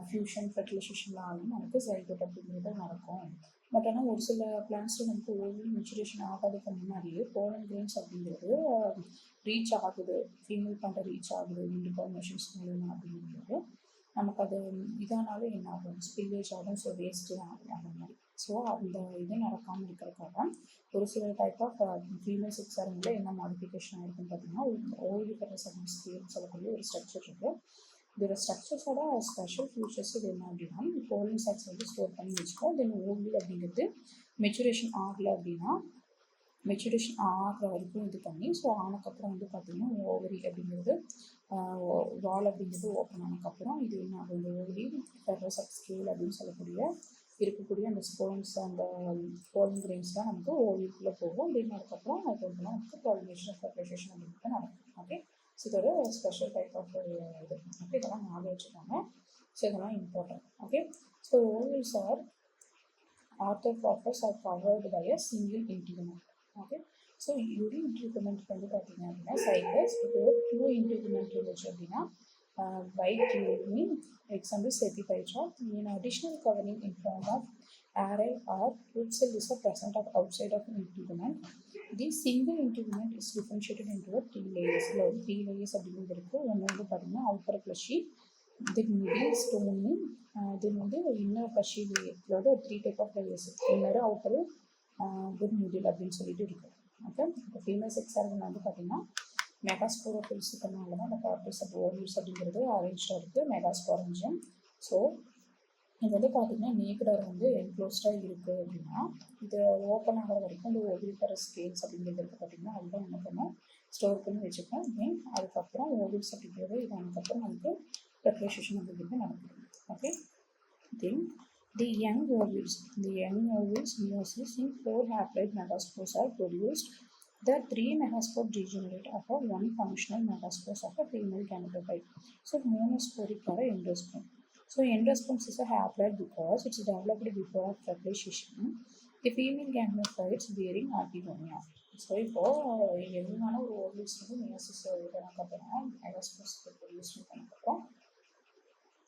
ஃபியூஷன் ஃபெர்டிலைசேஷன்லாம் ஆகி நமக்கு சைகோட் அப்படிங்கிறது நடக்கும். பட் ஆனால் ஒரு சில பிளான்ஸில் நமக்கு ஓவியம் மெச்சுரேஷன் ஆகாதுக்கு முன்னாடியே போலன் கிரெயின்ஸ் அப்படிங்கிறது ரீச் ஆகுது, ஃபீமேல் பண்ணுற ரீச் ஆகுது விண்டு ஃபார்மேஷன்ஸ் மூலமாக அப்படிங்கிறது நமக்கு அது இதானாலும் என்ன ஆகும், ஸ்பில்லேஜ் ஆகும். ஸோ வேஸ்ட்டு ஆகும் அந்த மாதிரி. ஸோ அந்த இது நடக்காமல் இருக்கிறதுக்காக ஒரு சில டைப் ஆஃப் ஃபீமேல் செக்ஸாரில் என்ன மாடிஃபிகேஷன் ஆகிருக்குன்னு பார்த்தீங்கன்னா ஓவிலிஃபெரஸ் அப்படின்னு சொல்லக்கூடிய ஒரு ஸ்ட்ரக்சர் இருக்குது. இதோட ஸ்ட்ரக்சர்ஸோட ஸ்பெஷல் ஃபியூச்சர்ஸ் இது என்ன அப்படின்னா போலன் சாக்ஸ் வந்து ஸ்டோர் பண்ணி வச்சுக்கோம். தென் ஓவில் அப்படிங்கிறது மெச்சுரேஷன் ஆகலை அப்படின்னா மெச்சுரேஷன் ஆகிற வரைக்கும் இது பண்ணி ஸோ ஆனக்கப்புறம் வந்து பார்த்திங்கன்னா ஓவரி அப்படிங்கிறது வால் அப்படிங்கிறது ஓப்பன் ஆனதுக்கப்புறம் இது என்ன ஆகும், இந்த ஓவரி ஃபெரஸ் ஸ்கேல் அப்படின்னு சொல்லக்கூடிய இருக்கக்கூடிய அந்த ஸ்போன்ஸ் அந்த போலன் கிரெயின்ஸ்லாம் நமக்கு ஓவிலுக்குள்ளே போகும். தென் அதுக்கப்புறம் அது வந்து நமக்கு பாலினேஷன் ஃபெர்டிலைசேஷன் அப்படிங்கிறது நடக்கும். ஓகே, ஸோ இதோட ஸ்பெஷல் டைப் ஆஃப் இது. ஓகே, இதெல்லாம் ஞாபகம் வச்சுக்கோங்க. ஸோ இதெல்லாம் important. Okay, so ovules are orthotropous are covered by a single integument. Okay, so your integument வந்து பார்த்தீங்க அப்படின்னா சைக்கிள்ஸ் இப்போ 2 இன்டிகுமெண்ட் இருந்துச்சு அப்படின்னா by clearing example sepipitra in additional covering in form of array or root cell is present of outside of integument. The single integument is differentiated into three layers. இல்லை ஒரு 3 layers அப்படிங்கிறது இருக்குது. ஒன்று வந்து பார்த்திங்கன்னா outer fleshy, then middle stony, then வந்து inner fleshy layer. அதாவது 3 type of layers, inner outer then middle அப்படின்னு சொல்லிட்டு இருக்குது. ஓகே, இப்போ ஃபீமேல் செக்ஸ் ஆர்கன் வந்து பார்த்திங்கன்னா மெகாஸ்போரோஃபில்ஸ் இருக்கிறனால தான் அந்த கார்பஸ் ஆஃப் ஓவியூல்ஸ் அப்படிங்கிறது அரேஞ்சாக இருக்குது மெகாஸ்போரஞ்சியம். ஸோ இது வந்து பார்த்திங்கன்னா நேக்கடாக வந்து என்க்ளோஸ்டாக இருக்குது அப்படின்னா இது ஓப்பன் ஆகிற வரைக்கும் இந்த ஓவியல் ஸ்கேல்ஸ் அப்படிங்கிறது இருக்குது பார்த்திங்கன்னா அதுதான் என்ன பண்ணும் ஸ்டோர் பண்ணி வச்சுப்போம். தென் அதுக்கப்புறம் ஓவியல்ஸ் அப்படிங்கிறது இது அதுக்கப்புறம் நமக்கு ஃபெர்டிலைசேஷன் அப்படிங்கிறது நடக்குது. Okay, then the young ovules meiosis in 4 haploid megaspores are produced. The 3 megaspores degenerate after 1 functional megaspore of a female gametophyte. So monosporic or endosperm. So endosperm is a haploid because it's developed before fertilization. The female gametophytes bearing archegonia. So இப்போது எதுவான ஒரு ஓவில்ஸ் வந்து meiosis பண்ணக்கப்புறம் megaspores produce பண்ணக்கப்புறம்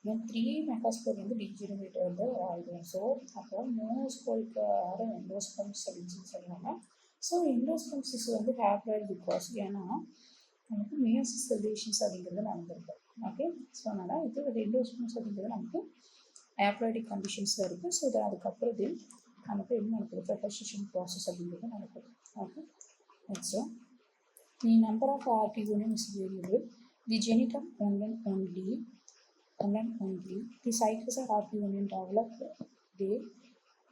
தென் 3 megaspore வந்து degenerate வந்து ஆகிடும். So அப்போ monosporic R எண்டோஸ்பம்ஸ் அப்படின்னு சொல்லுவாங்க. So எண்டோஸ்பம்ஸ் வந்து ஹேப்லாய்ட் பிகாஸ் ஏன்னா நமக்கு மியோசிஸ் ரிலேஷன்ஸ் அப்படிங்கிறது நடந்திருக்கு. ஓகே, ஸோ அதனால் இது எண்டோஸ்பம்ஸ் அப்படிங்கிறது நமக்கு ஹேப்லாய்டிக் கண்டிஷன்ஸில் இருக்குது. ஸோ இது அதுக்கப்புறம் இது நமக்கு என்ன நடக்குது ஃபெர்டிலைசேஷன் ப்ராசஸ் அப்படிங்கிறது நடக்குது. Okay, next the number of archegonium is variable. The ஜெனிட்டம் only the cycles are archegonium developed. The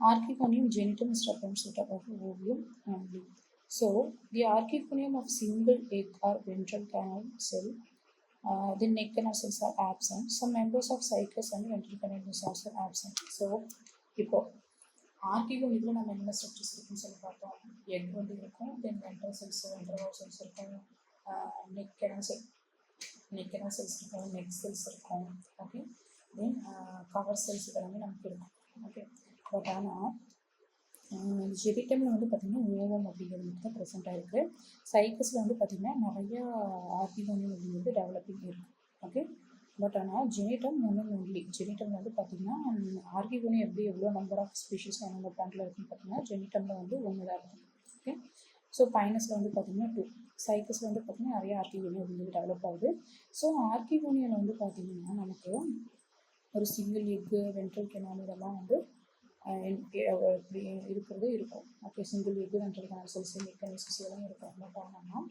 archegonium genitum is representative of ovum only. So the archegonium of single egg or ventral canal cell, the neck canal cells are absent. Some members of cycles and ventral canal cells are absent. So இப்போ ஆர்கிகோனியத்தில் நம்ம என்ன structures இருக்குன்னு சொல்லி பார்த்தோம். Egg வந்து இருக்கும், தென் ventral cells cells இருக்கும், neck canal cells இருக்கும், நெக் செல்ஸ் இருக்கும். ஓகே, தென் கவர் செல்ஸ் இதெல்லாமே நமக்கு இருக்கும். ஓகே, பட் ஆனால் ஜெனிட்டமில் வந்து பார்த்திங்கன்னா ஓவம் அப்படிங்கிறது மட்டும் தான் ப்ரெசென்ட் ஆகிருக்கு. சைக்கஸில் வந்து பார்த்திங்கன்னா நிறையா ஆர்கிகோனியம் அப்படிங்கிறது டெவலப்பிங் இருக்குது. ஓகே, பட் ஆனால் ஜெனிட்டம் ஒன்லி ஜெனிட்டமில் வந்து பார்த்திங்கன்னா ஆர்கிகோனியம் எப்படி எவ்வளோ நம்பர் ஆஃப் ஸ்பீஷீஸ் என்னென்ன பிளான்ட்டில் இருக்குன்னு பார்த்திங்கன்னா ஜெனிட்டமில் வந்து ஒன்று தான் இருக்கும். ஓகே, ஸோ பைனஸில் வந்து பார்த்திங்கன்னா 2, சைக்கஸில் வந்து பார்த்திங்கன்னா நிறைய ஆர்கிகோனியம் அப்படிங்கிறது டெவலப் ஆகுது. ஸோ ஆர்கிகோனியில் வந்து பார்த்திங்கன்னா நமக்கு ஒரு சிங்கிள் எக்கு வென்ட்ரல் கெனால் இதெல்லாம் வந்து இப்படி இருக்கிறது இருக்கும். Okay, single egg ventral canal cells neck canal cells இதெல்லாம் இருக்கும். பட் ஆனால்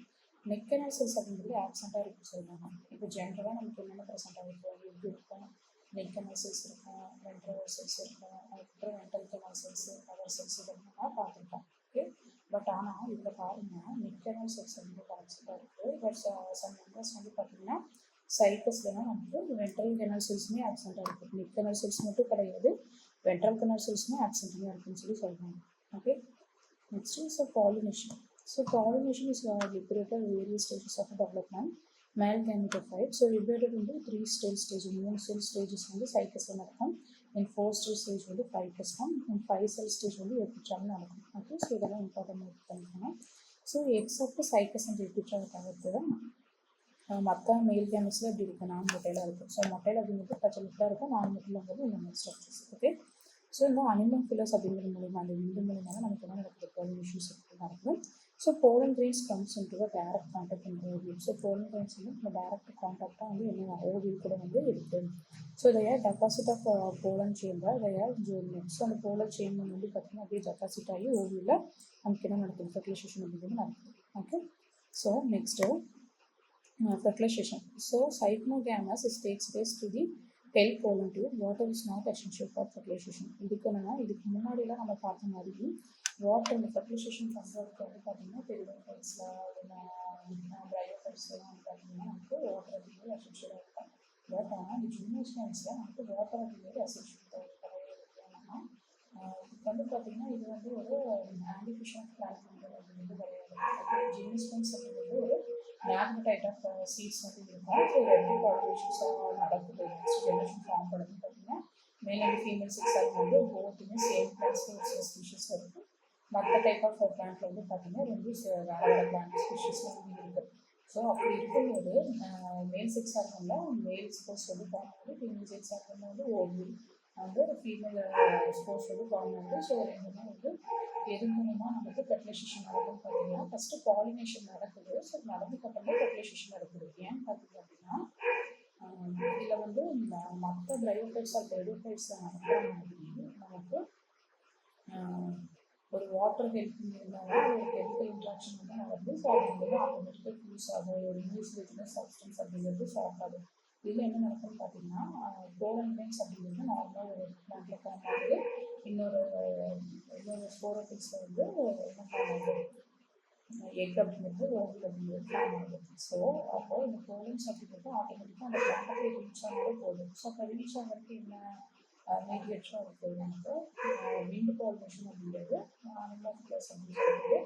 நெக் கெனால் செல்ஸ் அப்படிங்கிறது ஆப்சண்ட்டாக இருக்குன்னு சொல்லுவாங்க. இப்போ ஜென்ரலாக நமக்கு என்னென்ன ப்ரெசென்ட்டாக இருக்கும், எக் இருக்கும், நெக் கெனால் செல்ஸ் இருக்கும், வென்ட்ரல் செல்ஸ் இருக்கும், அதுக்கப்புறம் ventral canal cells, cover cells இதெல்லாம் பார்த்துருக்கோம். ஓகே, பட் ஆனால் இதில் பாருங்கள் நெக் கெனால் செல்ஸ் வந்து ஆப்சண்ட்டாக இருக்குது. பட் சம் மெம்பர்ஸ் வந்து பார்த்திங்கன்னா சைக்கஸ்லாம் நமக்கு வென்ட்ரல் கெனால் செல்ஸுமே ஆப்சண்ட்டாக இருக்குது. நெக் கெனால் செல்ஸ் மட்டும் கிடையாது, வென்ட்ரல் கெனால் செல்ஸுமே ஆப்சண்ட்டாக இருக்குன்னு சொல்கிறாங்க. Okay, next so pollination. So pollination is liberated various stages of development. Male gametophyte. So liberated வந்து 3 ஸ்டேஜ் 3 செல் ஸ்டேஜஸ் வந்து சைக்கஸில் நடக்கும். அண்ட் 4 ஸ்டேஜ் வந்து ஃபைட்டஸ் தான். அண்ட் 5 செல் ஸ்டேஜ் வந்து எபிட்ரால் நடக்கும். ஓகே, ஸோ இதெல்லாம் இம்பார்ட்டன்ட் நோட் பண்ணிக்கணும். ஸோ எக்ஸப்ட் சைக்கஸ் அண்ட் எபிட்ரால் தவிர்த்து மற்ற மேல் கேமஸில் எப்படி இருக்குது நான் மொட்டையில் இருக்குது. ஸோ மொட்டையில் அப்படிங்கிறது பச்சை இருக்கும், நான் மொட்டையில் இந்த மாதிரி ஸ்ட்ரக்சர்ஸ். ஓகே, ஸோ இந்த அனிமல் ஃபில்லர்ஸ் அப்படிங்கிற மூலிமா அந்த விந்து மூலிமா தான் நமக்கு என்ன நடக்குது பாலினேஷன்ஸ் நடக்கும். So pollen grains comes into the direct contact in ovum. So pollen grains வந்து இந்த டைரக்ட் கான்டாக்டாக வந்து என்ன ஓவியம் கூட வந்து இருக்குது. ஸோ இதைய டெபாசிட் ஆஃப் போலன் சேம்பர் இதைய ஜோர்னேட். ஸோ அந்த போலன் சேம்பர் வந்து பார்த்திங்கன்னா அப்படியே டெபாசிட் ஆகி ஓவியில் நமக்கு என்ன நடக்குது ஃபெர்டிலைசேஷன் அப்படிங்கிறது நடக்குது. Okay, so next fertilization. So cycnogamous takes place to the tail pollen tube. Water is not essential for fertilization. இதுக்கு முன்னாடிலாம் நம்ம பார்த்த மாதிரி வாட்டர் இந்த ஃபெர்டிலைசேஷன் பண்ணுறதுக்கு வந்து பார்த்திங்கன்னா பெரிடோஃபைட்ஸில் ப்ரையோஃபைட்ஸ்லாம் வந்து பார்த்திங்கன்னா நமக்கு வாட்டர் அப்படிங்கிறது எசென்ஷியலாக இருக்கும். பட் ஆனால் இந்த ஜிம்னோஸ்பம்ஸில் நமக்கு வாட்டர் அப்படிங்கிறது எசென்ஷியல் கிடையாது. ஏன்னா இப்போ வந்து பார்த்திங்கன்னா இது வந்து ஒரு ஆர்டிஃபிஷியல் பிளான்ட் அப்படிங்கிறது கிடையாது. ஜிம்னோஸ்பம்ஸ் அப்படிங்கிறது ஒரு மேக்னடைட் ஆஃப் சீட்ஸ் வந்து இருக்கும். ஸோ ரெண்டு பாப்புலேஷன்ஸாக நடக்குது. நெக்ஸ்ட் ஜென்ரேஷன் ஃபார்ம் பண்ணுறது பார்த்திங்கன்னா மேல் அண்ட் ஃபீமேல் செக்ஸ் வந்து போத்துமே சேம் பிளான்ட்ஸ் ஸ்பீஷஸ் இருக்குது. மற்ற டைப் ஆஃப் பிளான்ட்டில் வந்து பார்த்திங்கன்னா ரெண்டு வேறு வேறு பிளான்ட் ஸ்பீஷஸ்லாம் வந்து இருக்குது. ஸோ அப்படி இருக்கும்போது மேல் செக்ஸ் ஆர்கனில் மேல் ஸ்போர்ட்ஸ் வந்து பார்க்கும்போது ஃபீமேல் செக்ஸ் ஆர்கனில் வந்து ஓவியம் வந்து ஃபீமேல் ஸ்போர்ட்ஸ் வந்து ஃபார்ம் ஆகுது. ஸோ ரெண்டுமே வந்து எது மூலமாக நமக்கு ஃபெர்டிலைசேஷன் நடக்குதுன்னு பார்த்தீங்கன்னா ஃபஸ்ட்டு பாலினேஷன் நடக்குது. ஸோ நடந்ததுக்கப்புறமா ஃபெர்டிலைசேஷன் நடக்குது. ஏன்னு பார்த்தீங்க அப்படின்னா இதில் வந்து மற்ற பிரையோஃபைட்ஸ் ஆர் பெரிடோஃபைட்ஸ் நடக்கிற மாதிரி நமக்கு ஒரு வாட்டர் ஹெல்ப் இருந்தாலும் ஒரு கெமிக்கல் இன்ட்ராக்ஷன் வந்து நடக்குது. ஸோ அது வந்து ஆட்டோமேட்டிக்காக ஃபியூஸ் ஆகும். ஒரு இன்விசிபிள் சப்ஸ்டன்ஸ் அப்படிங்கிறது ஃபார்ம் ஆகுது. இதில் என்ன நடக்கும்னு பார்த்தீங்கன்னா போலன் கிரைன்ஸ் அப்படிங்கிறது நார்மலாக ஒரு பிளான்ட்ல ஃபார்ம் ஆகுது. இன்னொரு ஸ்போரோஃபிட்ஸில் வந்து என்ன ஃபார்ம் ஆகுது, எக் அப்படிங்கிறது ஓவல் அப்படிங்கிறது ஃபார்ம் ஆகுது. ஸோ அப்போ இந்த போலன்ஸ் அப்படிங்கிறது ஆட்டோமேட்டிக்காக அந்த பிளான்ட்டை ரீச் ஆனாலே போதும். ஸோ அப்போ ரீச் ஆகிறதுக்கு என்ன மீடியேட்டராக இருக்குது நமக்கு விண்ட் பாலினேஷன் அப்படிங்கிறது அனிமல் ப்ளஸ் அப்படின்னு சொல்லிட்டு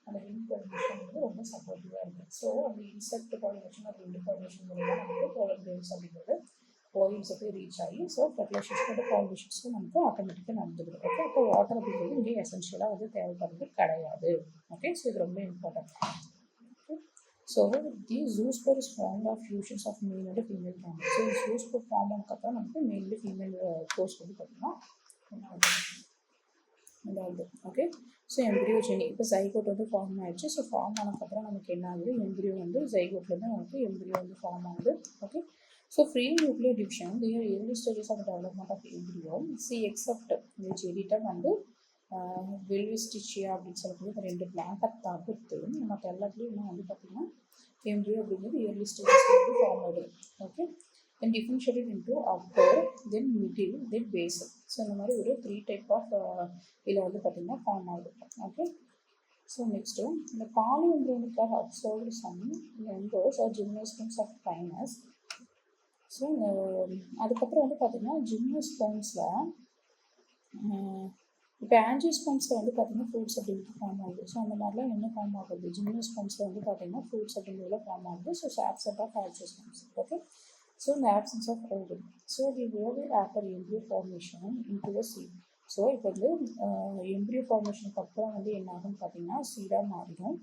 அந்த விண்ட் பாலினேஷன் வந்து ரொம்ப சப்போர்ட்டிவாக இருக்குது. ஸோ அந்த இன்செக்ட் பாலினேஷன் அந்த விண்ட் பாலினேஷன் மூலமாக நமக்கு போலன் கிரெயின்ஸ் அப்படிங்கிறது ஓவியம்ஸை போய் ரீச் ஆகி ஸோ ஃபெர்டிலைசேஷனோட பாலினேஷன்ஸும் நமக்கு ஆட்டோமேட்டிக்காக நடந்துடுது. ஓகே, அப்போ வாட்டர் அப்படிங்கிறது இங்கே எசென்ஷியலாக வந்து தேவைப்படுறது கிடையாது. ஓகே, ஸோ இது ரொம்ப important. So these zoospores formed of fusions of male and female gametes. So zoospore form ஆனதுக்கப்புறம் நமக்கு male and female spores வந்து பார்த்தீங்கன்னா இதாகுது. ஓகே, ஸோ எம்ப்ரியோஜெனி இப்போ ஜைகோட் வந்து ஃபார்ம் ஆயிடுச்சு. ஸோ ஃபார்ம் ஆனதுக்கப்புறம் நமக்கு என்ன ஆகுது, எம்ப்ரியோ வந்து ஜைகோட்லேருந்து நமக்கு எம்ப்ரியோ வந்து ஃபார்ம் ஆகுது. Okay, so free nuclear division they are early stages of development of embryo. See except the genital வந்து வெல்விஸ்டிச்சியா அப்படின்னு சொல்லக்கூடிய இந்த ரெண்டு பிளான்ட்டை தவிர்த்து மற்ற எல்லாத்துலேயும் இன்னும் வந்து பார்த்திங்கன்னா எம்ப்ரியோ அப்படிங்கிறது இயர்லி ஸ்டேஜஸில் வந்து ஃபார்ம் ஆகுது. ஓகே, தென் டிஃபரன்ஷியேட்டட் இன்டூ அப்பர் தென் மிடில் தென் பேசல். ஸோ இந்த மாதிரி ஒரு 3 டைப் ஆஃப் இதில் வந்து பார்த்திங்கன்னா ஃபார்ம் ஆகுது. ஓகே, ஸோ நெக்ஸ்ட்டு இந்த பாலி எம்ப்ரியோனிக்காக அப்சர்வ்டு சம் எம்போஸ் are gymnosperms of pinus. So அதுக்கப்புறம் வந்து பார்த்திங்கன்னா ஜிம்னோஸ்போன்ஸில் இப்போ ஆஞ்சியோஸ்போன்ஸில் வந்து பார்த்திங்கன்னா ஃப்ரூட்ஸ் அப்படிங்கிறது ஃபார்ம் ஆகுது. ஸோ அந்த மாதிரிலாம் என்ன ஃபார்ம் ஆகுது, ஜிம்னோஸ்போன்ஸில் வந்து பார்த்திங்கன்னா ஃப்ரூட்ஸ் அப்படிங்கிறதுல ஃபார்ம் ஆகுது. So absent of angiosperms. Okay, so இந்த absence of ovary. So the ovary after embryo formation into the seed. So இப்போ வந்து எம்ப்ரியோ ஃபார்மேஷனுக்கு அப்புறம் வந்து என்ன ஆகும்னு பார்த்திங்கன்னா சீடாக மாறிடும்.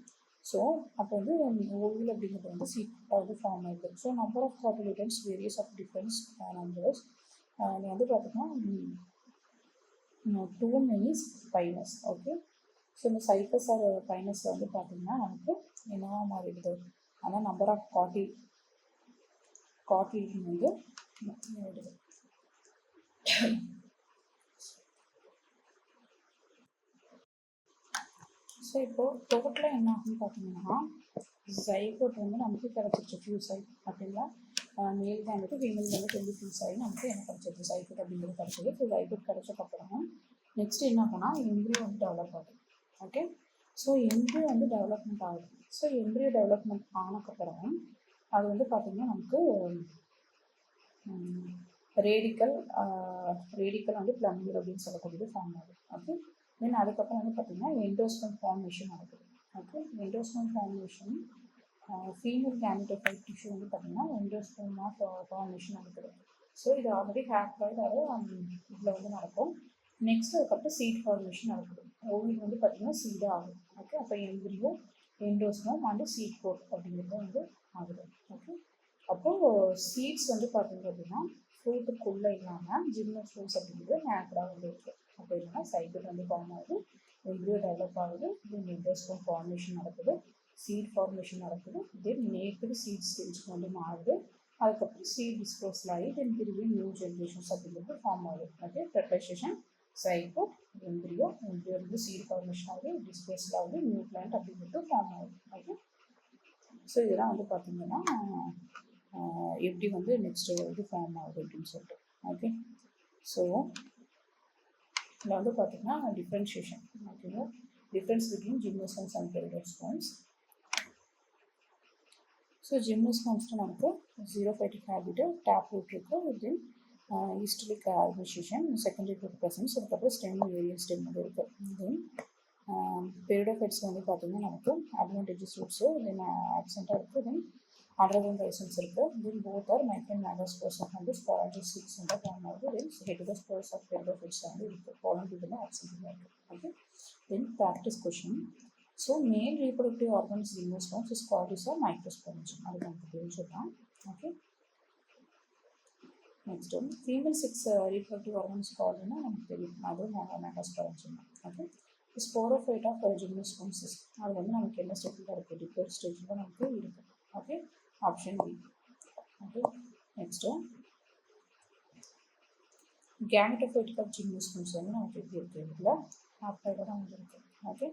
ஸோ அப்போ வந்து ஓவில் அப்படிங்கிறது வந்து சீட்டாக வந்து ஃபார்ம் ஆகுது. So number of cotyledons various of different numbers வந்து பார்த்திங்கன்னா too many spinous. Okay, so இந்த சைக்கஸ் ஆர் பைனஸில் வந்து பார்த்திங்கன்னா நமக்கு என்னவா மாறிடுது, ஆனால் நம்பர் ஆஃப் கார்டிலேஷன் வந்து ஆகிடுது. ஸோ இப்போது டோட்டலாக என்ன ஆகுன்னு பார்த்தீங்கன்னா ஜைகோட் வந்து நமக்கு கிடச்சிருச்சு ஃபியூஸ் ஆகி அப்படிங்களா, மேல் தான் வந்துட்டு ஃபீமேல் வந்துட்டு வந்து ஃபியூஸ் ஆகி நமக்கு என்ன கிடச்சிருச்சு ஜைகோட் அப்படிங்கிறது கிடச்சிது. ஸோ ஜைகோட் கிடச்சக்கப்புறம் நெக்ஸ்ட் என்ன ஆகும்னா எம்ப்ரியோ வந்து டெவலப் ஆகுது. ஓகே, ஸோ எம்ப்ரியோ வந்து டெவலப்மெண்ட் ஆகுது. ஸோ எம்ப்ரியோ டெவலப்மெண்ட் ஆனதுக்கப்புறம் அது வந்து பார்த்திங்கன்னா நமக்கு ரேடிக்கல் வந்து பிளம்பியர் அப்படின்னு சொல்லக்கூடியது ஃபார்ம் ஆகுது. ஓகே, தென் அதுக்கப்புறம் வந்து பார்த்திங்கன்னா எண்டோஸ்போம் ஃபார்மேஷன் நடக்குது. Okay, endosperm formation female gametophyte tissue வந்து பார்த்திங்கன்னா எண்டோஸ்போம் ஆஃப் ஃபார்மேஷன் நடக்குது. ஸோ இது ஆல்ரெடி ஹேப்லாய்டு அது இதில் வந்து நடக்கும். நெக்ஸ்ட் அதுக்கப்புறம் சீட் ஃபார்மேஷன் நடக்குது. ஓவில் வந்து பார்த்திங்கன்னா சீடாக ஆகுது. ஓகே, அப்போ embryo endosperm and seed coat அப்படிங்கிறது வந்து ஆகுது. ஓகே, அப்போது சீட்ஸ் வந்து பார்த்திங்க அப்படின்னா ஃப்ரூட்டுக்குள்ளே இல்லாமல் ஜிம்னோஸ்போன்ஸ் அப்படிங்கிறது நேக்கடாக வந்து இருக்குது. அப்போ என்னன்னா சைக்கிள் வந்து ஃபார்ம் ஆகுது, எம்ப்ரியோ டெவலப் ஆகுது, தென் எண்டோஸ்போம் ஃபார்மேஷன் நடக்குது, சீட் ஃபார்மேஷன் நடக்குது, தென் நேக்கடு சீட் ஸ்டேஜ்க்கு வந்து மாறுது. அதுக்கப்புறம் சீட் டிஸ்போசல் ஆகி தென் திரும்பி நியூ ஜென்ரேஷன்ஸ் அப்படிங்கிறது ஃபார்ம் ஆகுது. ஓகே, ஃபெர்டிலைசேஷன் சைக்கோட் எம்ப்ரியோ வந்து சீட் ஃபார்மேஷன் ஆகுது, டிஸ்போசல் ஆகுது, நியூ பிளான்ட் அப்படிங்கிறது ஃபார்ம் ஆகுது. ஓகே, ஸோ இதெல்லாம் வந்து பார்த்திங்கன்னா எப்படி வந்து நெக்ஸ்ட்டு இது ஃபார்ம் ஆகுது அப்படின்னு சொல்லிட்டு. ஓகே, ஸோ இதில் வந்து பார்த்திங்கன்னா டிஃப்ரென்ஷியேஷன். ஓகேங்களா, டிஃப்ரென்ஸ் பிட்வீன் ஜிம்னோஸ்போன்ஸ் அண்ட் பெரிடோஸ்போன்ஸ். ஸோ ஜிம்னோஸ்போன்ஸில் நமக்கு ஜீரோஃபைட்டிக் ஹேபிட்டு டேப் ரூட் இருக்குது, தென் ஈஸ்டலிக் ஆர்கனைசேஷன் செகண்டரி ரூட் ப்ரெசன்ஸ், அதுக்கப்புறம் ஸ்டெம் வேரியல் ஸ்டெம் வந்து இருக்குது. தென் பெரிடோஃபைட்ஸ் வந்து பார்த்திங்கன்னா நமக்கு அட்வான்டேஜஸ் ரூட்ஸு தென் ஆப்சென்ட்டாக இருக்குது, தென் அண்டர்கிரவுண்ட் ரைசன்ஸ் இருக்குது, தென் போத் ஆர் மைக்ரோ மேகோஸ்போர்ஸ் வந்து ஸ்பாரஞ்சிஸ்டிக்ஸ் வந்து ஃபார்ம் ஆகுது, தென் ஹெட்டரோஸ்போர்ஸ் ஆஃப் பெரிடோஃபைட்ஸ் வந்து இருக்குது, பாலன் வந்து ஆப்சென்ட்டாக இருக்குது. Okay, then practice question. So male reproductive organs gymnosperms is called is a microsporangium. அது நமக்கு தெரிஞ்சுக்கலாம். ஓகே, நெக்ஸ்ட் வந்து ஃபீமேல் செக்ஸ் ரீப்ரொடக்டிவ் ஆர்கன்ஸ் கால்டுன்னா நமக்கு தெரியும், அது மெகாஸ்போரம்னு சொன்னோம். ஓகே, ஸ்போரோஃபைட் ஆஃப் ஜிம்னோஸ்போன்சிஸ் அது வந்து நமக்கு என்ன ஸ்டேஜில் இருக்குது, டிப்ளோர் ஸ்டேஜில் நமக்கு இருக்குது. Okay, option B. Okay, next gametophyte of gymnosperms வந்து நமக்கு எப்படி இருக்குது, இதில் ஹாப்ளாய்டாக தான் வந்து இருக்குது. ஓகே,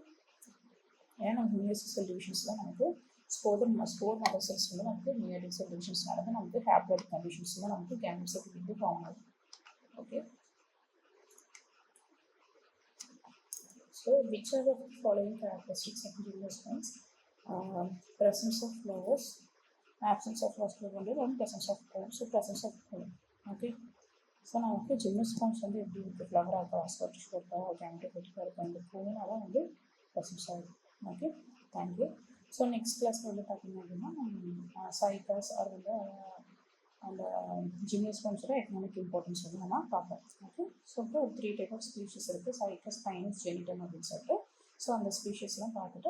ஏன்னா நமக்கு நியூசல் சொல்யூஷன்ஸில் நமக்கு ஸ்போர் மதர் செல்ஸ் வந்து நமக்கு நியூடிக் சொல்யூஷன்ஸ் நடந்து நமக்கு ஹாப்ளாய்ட் கண்டிஷன்ஸ் தான் நமக்கு கேமெட் செல் வந்து ஃபார்ம் ஆகும். Okay, so which are the following characteristics of gymnosperms? presence of flowers, absence of vascular bundle and presence of cones. So presence of cone. Okay, so நமக்கு ஜிம்னோஸ்போன்ஸ் வந்து எப்படி இருக்குது, ஃப்ளவராக இருக்கா, வாஸ்குலர் டிஷ்யூ இருக்கா, கேமெட்டோஃபைட்டிக்காக இருக்கா, இந்த கோனாக தான் வந்து ப்ரெசன்ஸ் ஆகுது. Okay, thank you. ஸோ நெக்ஸ்ட் கிளாஸில் வந்து பார்த்திங்க அப்படின்னா சைக்கஸ் அது வந்து அந்த ஜிம்னோஸ்போன்ஸோட எக்கனாமிக் இம்பார்ட்டன்ஸ் வந்து நம்ம பார்ப்போம். ஓகே, ஸோ இப்போ 3 டைப் ஆஃப் ஸ்பீஷிஸ் இருக்குது, சைக்கஸ், கைனஸ், ஜெனிட்டம் அப்படின்னு சொல்லிட்டு. ஸோ அந்த ஸ்பீஷிஸ்லாம் பார்த்துட்டு